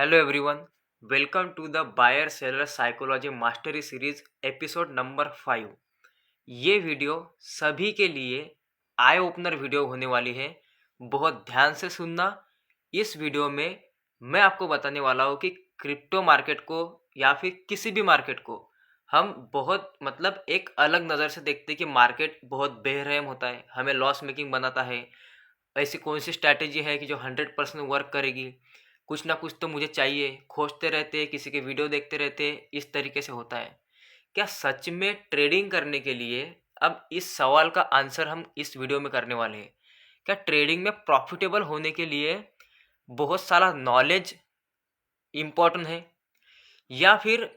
Hello everyone, welcome to the buyer seller psychology mastery series episode number 5। ये video सभी के लिए eye opener video होने वाली है। बहुत ध्यान से सुनना। इस वीडियो में मैं आपको बताने वाला हूँ कि क्रिप्टो मार्केट को या फिर किसी भी मार्केट को हम बहुत एक अलग नज़र से देखते हैं कि मार्केट बहुत बेरहम होता है, हमें लॉस मेकिंग बनाता है। ऐसी कौन सी स्ट्रैटेजी है कि जो 100% वर्क करेगी? कुछ ना कुछ तो मुझे चाहिए, खोजते रहते, किसी के वीडियो देखते रहते, इस तरीके से होता है। क्या सच में ट्रेडिंग करने के लिए, अब इस सवाल का आंसर हम इस वीडियो में करने वाले हैं। क्या ट्रेडिंग में प्रॉफिटेबल होने के लिए बहुत सारा नॉलेज इम्पोर्टेंट है, या फिर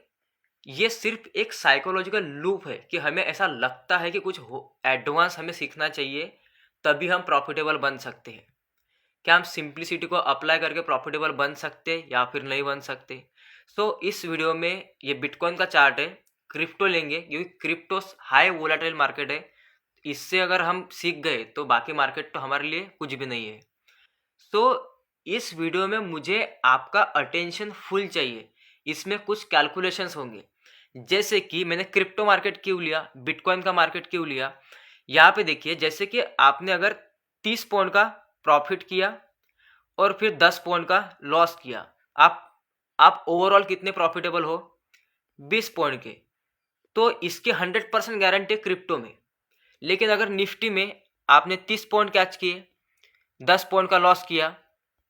ये सिर्फ एक साइकोलॉजिकल लूप है कि हमें ऐसा लगता है कि कुछ एडवांस हमें सीखना चाहिए तभी हम प्रॉफिटेबल बन सकते हैं? क्या हम सिंप्लिसिटी को अप्लाई करके प्रॉफिटेबल बन सकते या फिर नहीं बन सकते? इस वीडियो में ये बिटकॉइन का चार्ट है, क्रिप्टो लेंगे क्योंकि क्रिप्टो हाई वोलेटाइल मार्केट है। इससे अगर हम सीख गए तो बाकी मार्केट तो हमारे लिए कुछ भी नहीं है। सो इस वीडियो में मुझे आपका अटेंशन फुल चाहिए। इसमें कुछ कैलकुलेशंस होंगे, जैसे कि मैंने क्रिप्टो मार्केट क्यों लिया, बिटकॉइन का मार्केट क्यों लिया। यहाँ पे देखिए, जैसे कि आपने अगर 30 पॉइंट का प्रॉफिट किया और फिर 10 पॉइंट का लॉस किया, आप ओवरऑल कितने प्रॉफिटेबल हो? 20 पॉइंट के। तो इसके 100% गारंटी है क्रिप्टो में। लेकिन अगर निफ्टी में आपने 30 पॉइंट कैच किए, 10 पॉइंट का लॉस किया,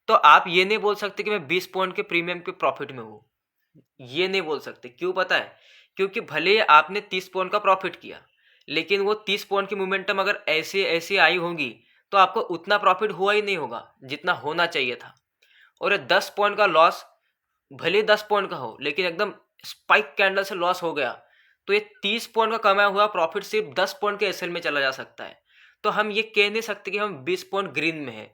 तो आप ये नहीं बोल सकते कि मैं 20 पॉइंट के प्रीमियम के प्रॉफिट में हूँ। ये नहीं बोल सकते। क्यों पता है? क्योंकि भले ही आपने 30 पॉइंट का प्रॉफिट किया, लेकिन वो 30 पॉइंट की मोमेंटम अगर ऐसे ऐसे आई होगी तो आपको उतना प्रॉफिट हुआ ही नहीं होगा जितना होना चाहिए था। और ये 10 पॉइंट का लॉस, भले 10 पॉइंट का हो, लेकिन एकदम स्पाइक कैंडल से लॉस हो गया, तो ये 30 पॉइंट का कमाया हुआ प्रॉफिट सिर्फ 10 पॉइंट के एसएल में चला जा सकता है। तो हम ये कह नहीं सकते कि हम 20 पॉइंट ग्रीन में हैं।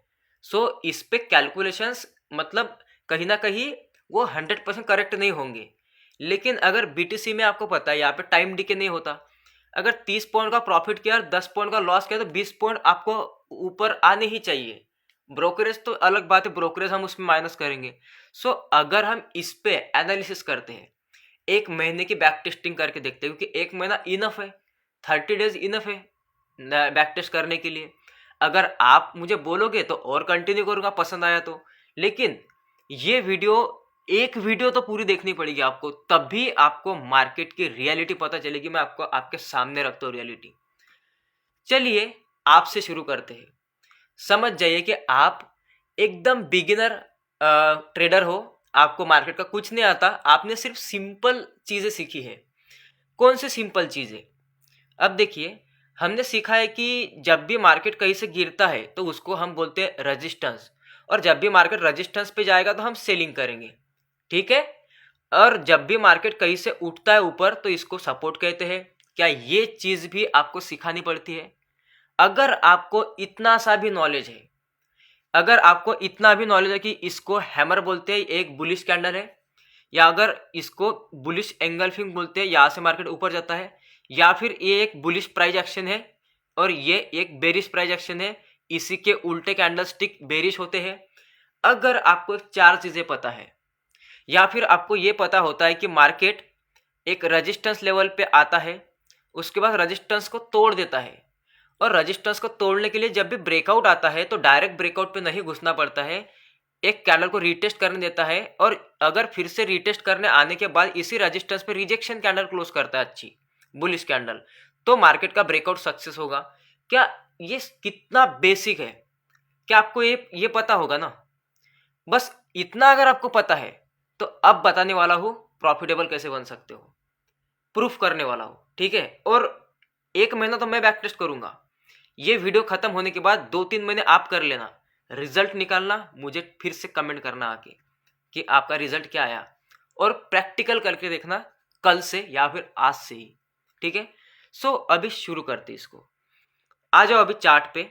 इस पे कैलकुलेशंस कहीं ना कहीं वो 100% करेक्ट नहीं होंगे। लेकिन अगर बीटीसी में आपको पता है यहाँ पे टाइम डिके नहीं होता। अगर 30 पॉइंट का प्रॉफिट किया और 10 पॉइंट का लॉस किया तो 20 पॉइंट आपको ऊपर आने ही चाहिए। ब्रोकरेज तो अलग बात है, ब्रोकरेज हम उसमें माइनस करेंगे। अगर हम इस पे एनालिसिस करते हैं, एक महीने की बैक टेस्टिंग करके देखते हैं, क्योंकि एक महीना इनफ है, 30 डेज इनफ है बैक टेस्ट करने के लिए। अगर आप मुझे बोलोगे तो और कंटिन्यू करूंगा, पसंद आया तो। लेकिन ये वीडियो, एक वीडियो तो पूरी देखनी पड़ेगी आपको, तभी आपको मार्केट की रियलिटी पता चलेगी। मैं आपको आपके सामने रखता हूँ रियलिटी। चलिए आपसे शुरू करते हैं। समझ जाइए कि आप एकदम बिगिनर ट्रेडर हो, आपको मार्केट का कुछ नहीं आता, आपने सिर्फ सिंपल चीजें सीखी है। कौन सी सिंपल चीजें? अब देखिए, हमने सीखा है कि जब भी मार्केट कहीं से गिरता है तो उसको हम बोलते हैं रेजिस्टेंस, और जब भी मार्केट रेजिस्टेंस पे जाएगा तो हम सेलिंग करेंगे, ठीक है। और जब भी मार्केट कहीं से उठता है ऊपर तो इसको सपोर्ट कहते हैं। क्या ये चीज भी आपको सिखानी पड़ती है? अगर आपको इतना सा भी नॉलेज है, अगर आपको इतना भी नॉलेज है कि इसको हैमर बोलते हैं, एक बुलिश कैंडल है, या अगर इसको बुलिश एंगल्फिंग बोलते हैं, यहां से मार्केट ऊपर जाता है, या फिर ये एक बुलिश प्राइस एक्शन है और ये एक बेरिश प्राइस एक्शन है, इसी के उल्टे कैंडल स्टिक बेरिश होते हैं। अगर आपको चार चीजें पता है, या फिर आपको ये पता होता है कि मार्केट एक रेजिस्टेंस लेवल पे आता है, उसके बाद रेजिस्टेंस को तोड़ देता है, और रेजिस्टेंस को तोड़ने के लिए जब भी ब्रेकआउट आता है तो डायरेक्ट ब्रेकआउट पे नहीं घुसना पड़ता है, एक कैंडल को रीटेस्ट करने देता है, और अगर फिर से रीटेस्ट करने आने के बाद इसी रेजिस्टेंस पे रिजेक्शन कैंडल क्लोज करता है, अच्छी बुलिश कैंडल, तो मार्केट का ब्रेकआउट सक्सेस होगा। क्या ये कितना बेसिक है? क्या आपको ये पता होगा ना? बस इतना अगर आपको पता है तो अब बताने वाला हूं प्रॉफिटेबल कैसे बन सकते हो, प्रूफ करने वाला हूं, ठीक है। और एक महीना तो मैं बैक टेस्ट करूंगा। ये वीडियो खत्म होने के बाद 2-3 महीने आप कर लेना, रिजल्ट निकालना, मुझे फिर से कमेंट करना आके कि आपका रिजल्ट क्या आया, और प्रैक्टिकल करके देखना कल से या फिर आज से ही, ठीक है। अभी शुरू करते इसको। आ जाओ अभी चार्ट पे।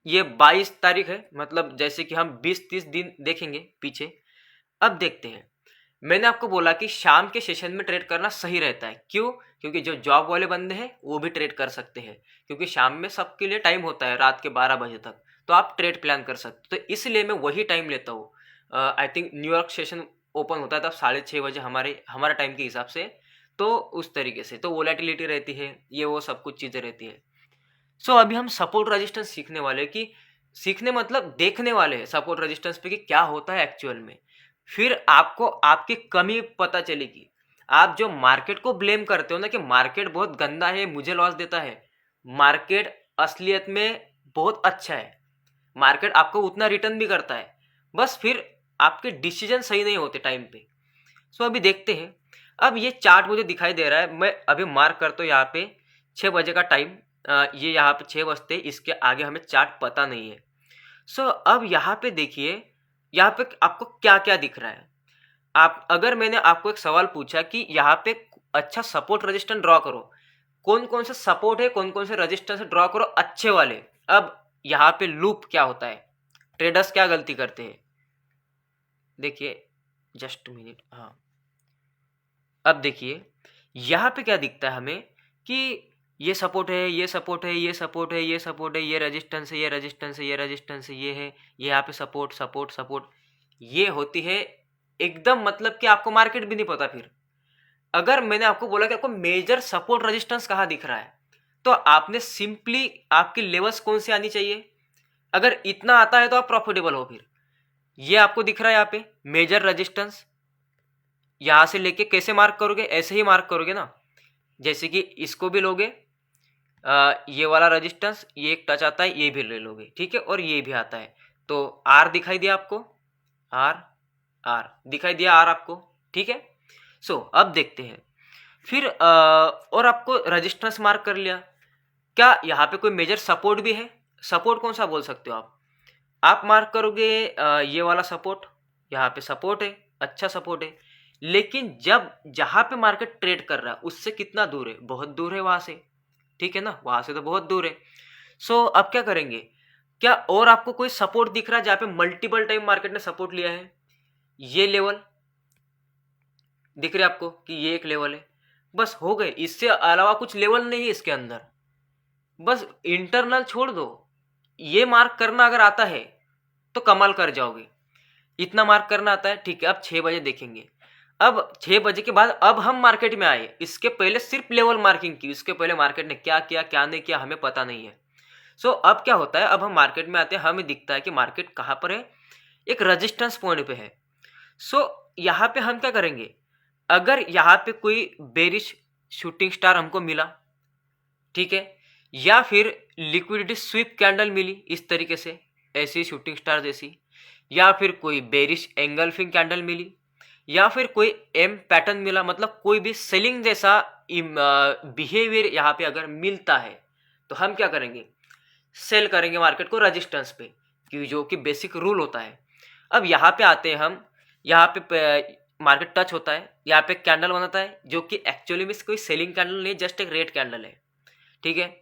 ये 22 तारीख है, जैसे कि हम 20-30 दिन देखेंगे पीछे। अब देखते हैं। मैंने आपको बोला कि शाम के सेशन में ट्रेड करना सही रहता है। क्यों? क्योंकि जो जॉब वाले बंदे हैं वो भी ट्रेड कर सकते हैं, क्योंकि शाम में सबके लिए टाइम होता है रात के 12 बजे तक, तो आप ट्रेड प्लान कर सकते हो। तो इसलिए मैं वही टाइम लेता हूँ। I think New York session open होता है तब 6:30 बजे हमारा टाइम के हिसाब से। तो उस तरीके से तो वोलेटिलिटी रहती है, ये वो सब कुछ चीज़ें रहती है। सो अभी हम सपोर्ट रेजिस्टेंस सीखने वाले हैं कि सीखने मतलब देखने वाले हैं सपोर्ट रेजिस्टेंस पे कि क्या होता है एक्चुअल में। फिर आपको आपकी कमी पता चलेगी। आप जो मार्केट को ब्लेम करते हो ना कि मार्केट बहुत गंदा है, मुझे लॉस देता है, मार्केट असलियत में बहुत अच्छा है। मार्केट आपको उतना रिटर्न भी करता है, बस फिर आपके डिसीजन सही नहीं होते टाइम पे। सो अभी देखते हैं। अब ये चार्ट मुझे दिखाई दे रहा है, मैं अभी मार्क करता हूँ यहाँ पे 6 बजे का टाइम। ये यहाँ पे 6 बजते, इसके आगे हमें चार्ट पता नहीं है। सो अब यहाँ पे देखिए, यहाँ पे आपको क्या क्या दिख रहा है। आप अगर मैंने आपको एक सवाल पूछा कि यहाँ पे अच्छा सपोर्ट रेजिस्टेंस ड्रॉ करो, कौन कौन से सपोर्ट है, कौन कौन से रेजिस्टेंस ड्रॉ करो अच्छे वाले। अब यहाँ पे लूप क्या होता है, ट्रेडर्स क्या गलती करते हैं, देखिए जस्ट मिनट। हाँ, अब देखिए यहाँ पे क्या दिखता है हमें कि ये सपोर्ट है, ये सपोर्ट है, ये सपोर्ट है, ये सपोर्ट है, ये रेजिस्टेंस है, ये रेजिस्टेंस है, ये रेजिस्टेंस है, ये है, ये यहाँ पे सपोर्ट सपोर्ट सपोर्ट, ये होती है एकदम। मतलब कि आपको मार्केट भी नहीं पता। फिर अगर मैंने आपको बोला कि आपको मेजर सपोर्ट रेजिस्टेंस कहाँ दिख रहा है, तो आपने सिंपली आपकी लेवल्स कौन सी आनी चाहिए, अगर इतना आता है तो आप प्रॉफिटेबल हो। फिर ये आपको दिख रहा है यहाँ पे मेजर रेजिस्टेंस, यहाँ से लेके कैसे मार्क करोगे, ऐसे ही मार्क करोगे ना, जैसे कि इसको भी लोगे, ये वाला रेजिस्टेंस, ये एक टच आता है, ये भी ले लोगे, ठीक है, और ये भी आता है। तो आर दिखाई दिया आपको, आर आर दिखाई दिया, आर आपको, ठीक है। सो अब देखते हैं फिर और आपको रेजिस्टेंस मार्क कर लिया, क्या यहाँ पे कोई मेजर सपोर्ट भी है। सपोर्ट कौन सा बोल सकते हो आप मार्क करोगे ये वाला सपोर्ट, यहाँ पे सपोर्ट है, अच्छा सपोर्ट है। लेकिन जब जहाँ पे मार्केट ट्रेड कर रहा है उससे कितना दूर है, बहुत दूर है वहाँ से, ठीक है ना, वहाँ से तो बहुत दूर है। सो अब क्या करेंगे, क्या और आपको कोई सपोर्ट दिख रहा है जहाँ पे मल्टीपल टाइम मार्केट ने सपोर्ट लिया है, ये लेवल दिख रहे आपको कि ये एक लेवल है, बस हो गए, इससे अलावा कुछ लेवल नहीं है इसके अंदर। बस इंटरनल छोड़ दो, ये मार्क करना अगर आता है तो कमाल कर जाओगे। इतना मार्क करना आता है, ठीक है। अब 6 बजे देखेंगे। अब 6 बजे के बाद अब हम मार्केट में आए, इसके पहले सिर्फ लेवल मार्किंग की, इसके पहले मार्केट ने क्या किया क्या नहीं किया हमें पता नहीं है। सो अब क्या होता है, अब हम मार्केट में आते हैं, हमें दिखता है कि मार्केट कहाँ पर है, एक रजिस्टेंस पॉइंट पे है। सो यहाँ पे हम क्या करेंगे, अगर यहाँ पे कोई बेरिश शूटिंग स्टार हमको मिला, ठीक है, या फिर लिक्विडिटी स्वीप कैंडल मिली इस तरीके से, ऐसी शूटिंग स्टार जैसी, या फिर कोई बेरिश एंगल्फिंग कैंडल मिली, या फिर कोई एम पैटर्न मिला, मतलब कोई भी सेलिंग जैसा बिहेवियर यहाँ पे अगर मिलता है, तो हम क्या करेंगे, सेल करेंगे मार्केट को रजिस्टेंस पे, क्योंकि जो कि बेसिक रूल होता है। अब यहाँ पे आते हैं हम, यहाँ पे मार्केट टच होता है, यहाँ पे कैंडल बनाता है जो कि एक्चुअली में कोई सेलिंग कैंडल नहीं, जस्ट एक रेड कैंडल है, ठीक है।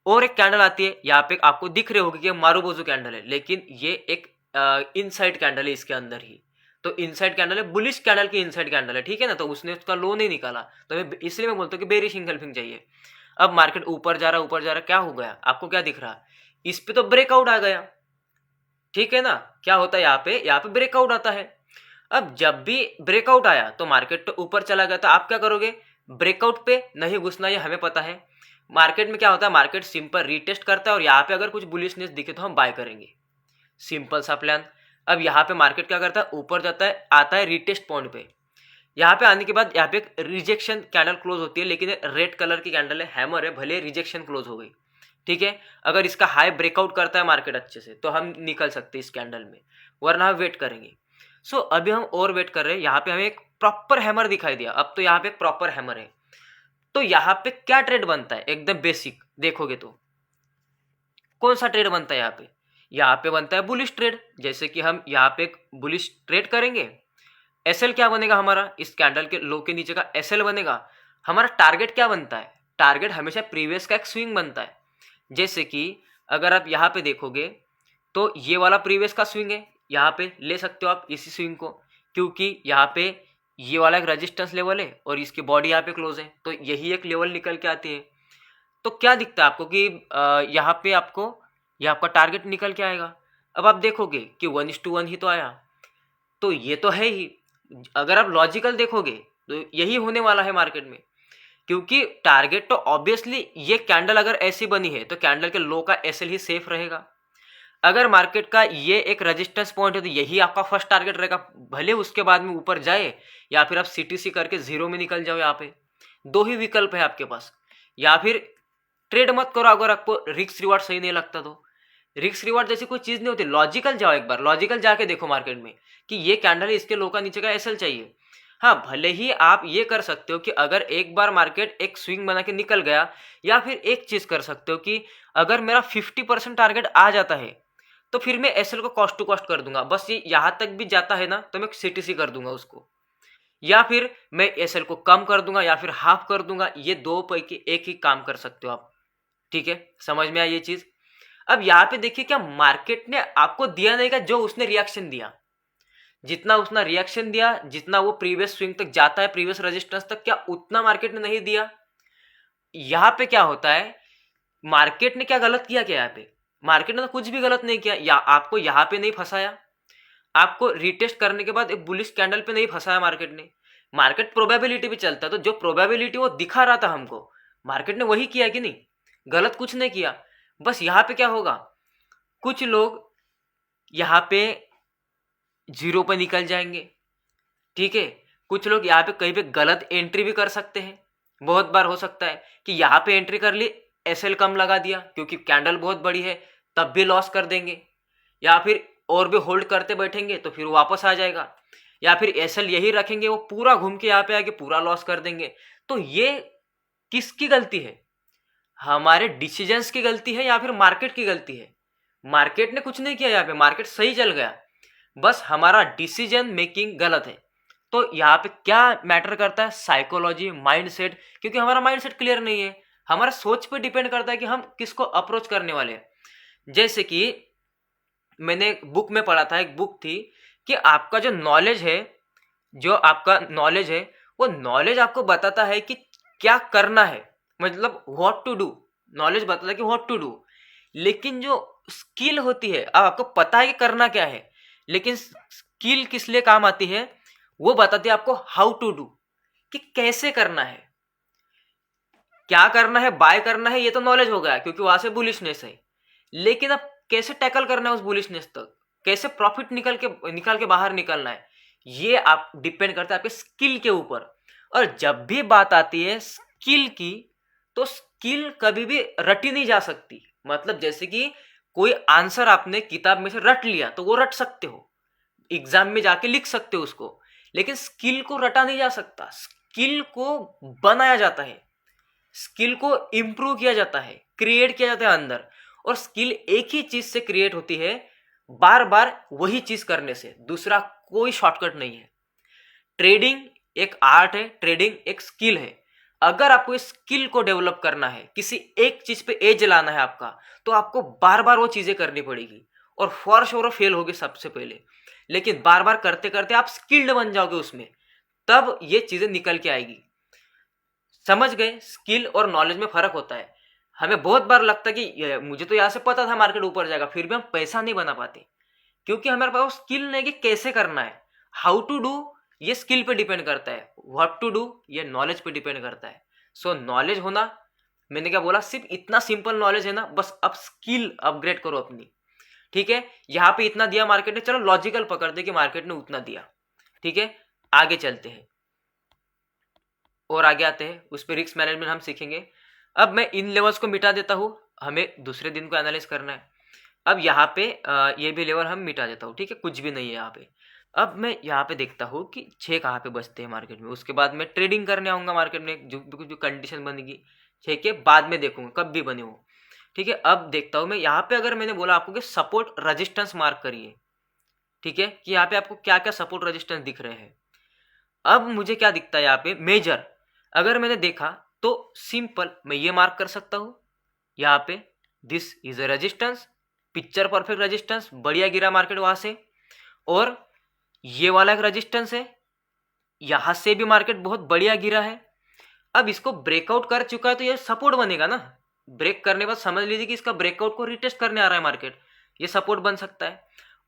और एक कैंडल आती है, यहाँ पे आपको दिख रहे होगी कि मारूबोजू कैंडल है, लेकिन ये एक इनसाइड कैंडल है इसके अंदर ही। तो इनसाइड कैंडल है, बुलिश कैंडल की इनसाइड कैंडल है, ठीक है ना, तो उसने उसका लो नहीं निकाला, तो मैं इसलिए मैं बोलता हूँ कि बेरिश इंगल्फिंग चाहिए। अब मार्केट ऊपर जा रहा ऊपर जा रहा, क्या हो गया आपको क्या दिख रहा, इस पे तो ब्रेकआउट आ गया, ठीक है ना। क्या होता है यहाँ पे ब्रेकआउट आता है। अब जब भी ब्रेकआउट आया तो मार्केट तो ऊपर चला गया, तो आप क्या करोगे, ब्रेकआउट पे नहीं घुसना, ये हमें पता है। मार्केट में क्या होता है, मार्केट सिंपल रीटेस्ट करता है और यहाँ पे अगर कुछ बुलिशनेस दिखे तो हम बाय करेंगे, सिंपल सा प्लान। अब यहाँ पे मार्केट क्या करता है, ऊपर जाता है, आता है रीटेस्ट पॉइंट पे, यहाँ पे आने के बाद यहाँ पे एक रिजेक्शन कैंडल क्लोज होती है, लेकिन रेड कलर की कैंडल है, हैमर है, भले रिजेक्शन क्लोज हो गई, ठीक है। अगर इसका हाई ब्रेकआउट करता है मार्केट अच्छे से तो हम निकल सकते हैं इस कैंडल में, वरना हम वेट करेंगे। सो अभी हम और वेट कर रहे हैं, यहाँ पे हमें एक प्रॉपर हैमर दिखाई दिया, अब तो यहाँ पे प्रॉपर हैमर है। तो यहाँ पे क्या ट्रेड बनता है, एकदम बेसिक देखोगे तो कौन सा ट्रेड बनता है, यहाँ पे बनता है बुलिश ट्रेड। जैसे कि हम यहाँ पे एक बुलिश ट्रेड करेंगे, एसएल क्या बनेगा हमारा, इस कैंडल के लो के नीचे का एसएल बनेगा। हमारा टारगेट क्या बनता है, टारगेट हमेशा प्रीवियस का एक स्विंग बनता है। जैसे कि अगर आप यहाँ पे देखोगे तो ये वाला प्रीवियस का स्विंग है, यहाँ पे ले सकते हो आप इसी स्विंग को, क्योंकि यहाँ पे ये वाला एक रेजिस्टेंस लेवल है और इसकी बॉडी यहाँ पे क्लोज है, तो यही एक लेवल निकल के आती है। तो क्या दिखता है आपको कि यहाँ पे आपको ये आपका टारगेट निकल के आएगा। अब आप देखोगे कि 1:1 ही तो आया, तो ये तो है ही, अगर आप लॉजिकल देखोगे तो यही होने वाला है मार्केट में, क्योंकि टारगेट तो ऑब्वियसली ये कैंडल अगर ऐसी बनी है तो कैंडल के लो का एसएल ही सेफ रहेगा। अगर मार्केट का ये एक रेजिस्टेंस पॉइंट है तो यही आपका फर्स्ट टारगेट रहेगा, भले उसके बाद में ऊपर जाए या फिर आप सीटीसी करके जीरो में निकल जाओ। यहाँ पे दो ही विकल्प है आपके पास, या फिर ट्रेड मत करो अगर आपको रिस्क रिवार्ड सही नहीं लगता तो। रिस्क रिवार्ड जैसी कोई चीज नहीं होती, लॉजिकल जाओ, एक बार लॉजिकल जाके देखो मार्केट में कि ये कैंडल है, इसके लो का नीचे का एसएल चाहिए। हाँ, भले ही आप ये कर सकते हो कि अगर एक बार मार्केट एक स्विंग बना के निकल गया, या फिर एक चीज कर सकते हो कि अगर मेरा 50% टारगेट आ जाता है तो फिर मैं एसएल को कॉस्ट टू कॉस्ट कर दूंगा, बस ये यहां तक भी जाता है ना तो मैं सीटीसी कर दूंगा उसको, या फिर मैं एसएल को कम कर दूंगा या फिर हाफ कर दूंगा। ये दो पैकी एक ही काम कर सकते हो आप। ठीक है, समझ में आई ये चीज। अब यहाँ पे देखिए क्या मार्केट ने आपको दिया नहीं का, जो उसने रिएक्शन दिया, जितना उसने रिएक्शन दिया, जितना वो प्रीवियस स्विंग तक जाता है, प्रीवियस रेजिस्टेंस तक, क्या उतना मार्केट ने नहीं दिया। यहाँ पे क्या होता है, मार्केट ने क्या गलत किया, क्या यहाँ पे मार्केट ने तो कुछ भी गलत नहीं किया, या आपको यहाँ पे नहीं फंसाया, आपको रिटेस्ट करने के बाद एक बुलिश कैंडल पे नहीं फंसाया मार्केट ने। मार्केट प्रोबेबिलिटी भी चलता है, तो जो प्रोबेबिलिटी वो दिखा रहा था हमको, मार्केट ने वही किया कि नहीं, गलत कुछ नहीं किया। बस यहाँ पे क्या होगा, कुछ लोग यहाँ पे जीरो पे निकल जाएंगे, ठीक है, कुछ लोग यहाँ पे कहीं पे गलत एंट्री भी कर सकते हैं। बहुत बार हो सकता है कि यहाँ पे एंट्री कर ली, एसएल कम लगा दिया क्योंकि कैंडल बहुत बड़ी है, तब भी लॉस कर देंगे, या फिर और भी होल्ड करते बैठेंगे तो फिर वापस आ जाएगा, या फिर एसएल यही रखेंगे, वो पूरा घूम के यहाँ पे आके पूरा लॉस कर देंगे। तो ये किसकी गलती है, हमारे डिसीजंस की गलती है या फिर मार्केट की गलती है। मार्केट ने कुछ नहीं किया, यहाँ पे मार्केट सही चल गया, बस हमारा डिसीजन मेकिंग गलत है। तो यहाँ पे क्या मैटर करता है, साइकोलॉजी, माइंडसेट, क्योंकि हमारा माइंडसेट क्लियर नहीं है, हमारा सोच पे डिपेंड करता है कि हम किसको अप्रोच करने वाले हैं। जैसे कि मैंने बुक में पढ़ा था, एक बुक थी कि आपका जो नॉलेज है, जो आपका नॉलेज है, वो नॉलेज आपको बताता है कि क्या करना है, मतलब व्हाट टू डू। नॉलेज बताता है कि व्हाट टू डू, लेकिन जो स्किल होती है, अब आपको पता है कि करना क्या है, लेकिन स्किल किस लिए काम आती है, वो बताती है आपको हाउ टू डू, कि कैसे करना है, क्या करना है, बाय करना है, ये तो नॉलेज हो गया क्योंकि वहां से बुलिशनेस है। लेकिन अब कैसे टैकल करना है उस बुलिशनेस तक, कैसे प्रॉफिट निकाल के बाहर निकलना है, ये आप डिपेंड करता है आपके स्किल के ऊपर। और जब भी बात आती है स्किल की, तो स्किल कभी भी रटी नहीं जा सकती। मतलब जैसे कि कोई आंसर आपने किताब में से रट लिया तो वो रट सकते हो, एग्जाम में जाके लिख सकते हो उसको, लेकिन स्किल को रटा नहीं जा सकता। स्किल को बनाया जाता है, स्किल को इंप्रूव किया जाता है, क्रिएट किया जाता है अंदर। और स्किल एक ही चीज से क्रिएट होती है, बार बार वही चीज करने से, दूसरा कोई शॉर्टकट नहीं है। ट्रेडिंग एक आर्ट है, ट्रेडिंग एक स्किल है। अगर आपको इस स्किल को डेवलप करना है, किसी एक चीज पे एज लाना है आपका, तो आपको बार बार वो चीजें करनी पड़ेगी, और फॉर श्योर फेल होगी सबसे पहले, लेकिन बार बार करते करते आप स्किल्ड बन जाओगे उसमें, तब ये चीजें निकल के आएगी। समझ गए, स्किल और नॉलेज में फर्क होता है। हमें बहुत बार लगता है कि मुझे तो यहाँ से पता था मार्केट ऊपर जाएगा, फिर भी हम पैसा नहीं बना पाते, क्योंकि हमारे पास स्किल नहीं कि कैसे करना है। हाउ टू डू ये स्किल पे डिपेंड करता है, व्हाट टू डू ये नॉलेज पे डिपेंड करता है। सो नॉलेज होना, मैंने क्या बोला, सिर्फ इतना सिंपल नॉलेज है ना, बस अब स्किल अपग्रेड करो अपनी। ठीक है, यहाँ पे इतना दिया मार्केट ने, चलो लॉजिकल पकड़ दे कि मार्केट ने उतना दिया। ठीक है, आगे चलते हैं और आगे आते हैं, उस पर रिस्क मैनेजमेंट हम सीखेंगे। अब मैं इन लेवल्स को मिटा देता हूँ, हमें दूसरे दिन को एनालाइज करना है। अब यहाँ पे ये भी लेवल हम मिटा देता हूँ, ठीक है, कुछ भी नहीं है यहाँ पे। अब मैं यहाँ पे देखता हूँ कि 6 कहाँ पे बचते हैं मार्केट में, उसके बाद मैं ट्रेडिंग करने आऊँगा मार्केट में, जो कंडीशन बनेगी 6 के बाद में देखूंगा कब भी बने हो। ठीक है, अब देखता हूँ मैं यहाँ पे, अगर मैंने बोला आपको कि सपोर्ट रजिस्टेंस मार्क करिए, ठीक है, कि यहाँ पे आपको क्या क्या सपोर्ट रजिस्टेंस दिख रहे हैं। अब मुझे क्या दिखता है यहाँ पे मेजर, अगर मैंने देखा तो सिंपल मैं ये मार्क कर सकता हूँ यहाँ पे, this is a resistance, picture perfect resistance, बढ़िया गिरा मार्केट वहां से, और ये वाला एक रेजिस्टेंस है, यहां से भी मार्केट बहुत बढ़िया गिरा है। अब इसको ब्रेकआउट कर चुका है तो ये सपोर्ट बनेगा ना, ब्रेक करने के बाद समझ लीजिए कि इसका ब्रेकआउट को रिटेस्ट करने आ रहा है मार्केट, ये सपोर्ट बन सकता है।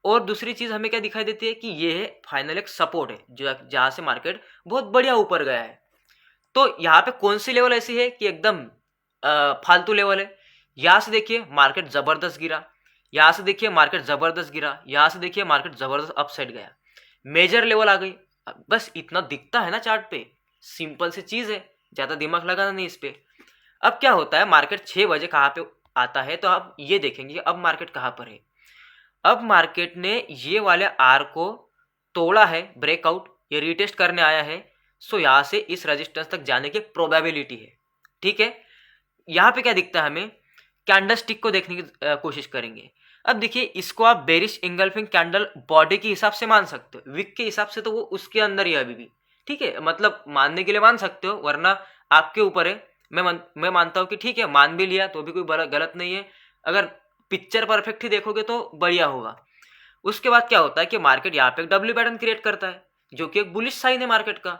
और दूसरी चीज़ हमें क्या दिखाई देती है कि ये है फाइनल एक सपोर्ट है जो जहाँ से मार्केट बहुत बढ़िया ऊपर गया है। तो यहाँ पे कौन सी लेवल ऐसी है कि एकदम फालतू लेवल है। यहाँ से देखिए मार्केट ज़बरदस्त गिरा, यहाँ से देखिए मार्केट ज़बरदस्त गिरा, यहाँ से देखिए मार्केट ज़बरदस्त अपसाइड गया, मेजर लेवल आ गई। बस इतना दिखता है ना चार्ट पे, सिंपल सी चीज़ है, ज़्यादा दिमाग लगाना नहीं इस पे। अब क्या होता है, मार्केट 6 बजे कहाँ पे आता है, तो आप ये देखेंगे अब मार्केट कहाँ पर है। अब मार्केट ने ये वाले आर को तोड़ा है, ब्रेकआउट, ये रीटेस्ट करने आया है। सो यहाँ से इस रेजिस्टेंस तक जाने की प्रोबेबिलिटी है। ठीक है, यहाँ पे क्या दिखता है हमें, कैंडल स्टिक को देखने की कोशिश करेंगे। अब देखिए इसको आप बेरिश इंगल्फिंग कैंडल बॉडी के हिसाब से मान सकते हो, विक के हिसाब से तो वो उसके अंदर ही है अभी भी। ठीक है, मतलब मानने के लिए मान सकते हो, वरना आपके ऊपर है। मैं मानता हूँ कि ठीक है, मान भी लिया तो भी कोई गलत नहीं है। अगर पिक्चर परफेक्ट ही देखोगे तो बढ़िया होगा। उसके बाद क्या होता है कि मार्केट यहाँ पे एक डब्ल्यू पैटर्न क्रिएट करता है जो कि एक बुलिश साइन है मार्केट का।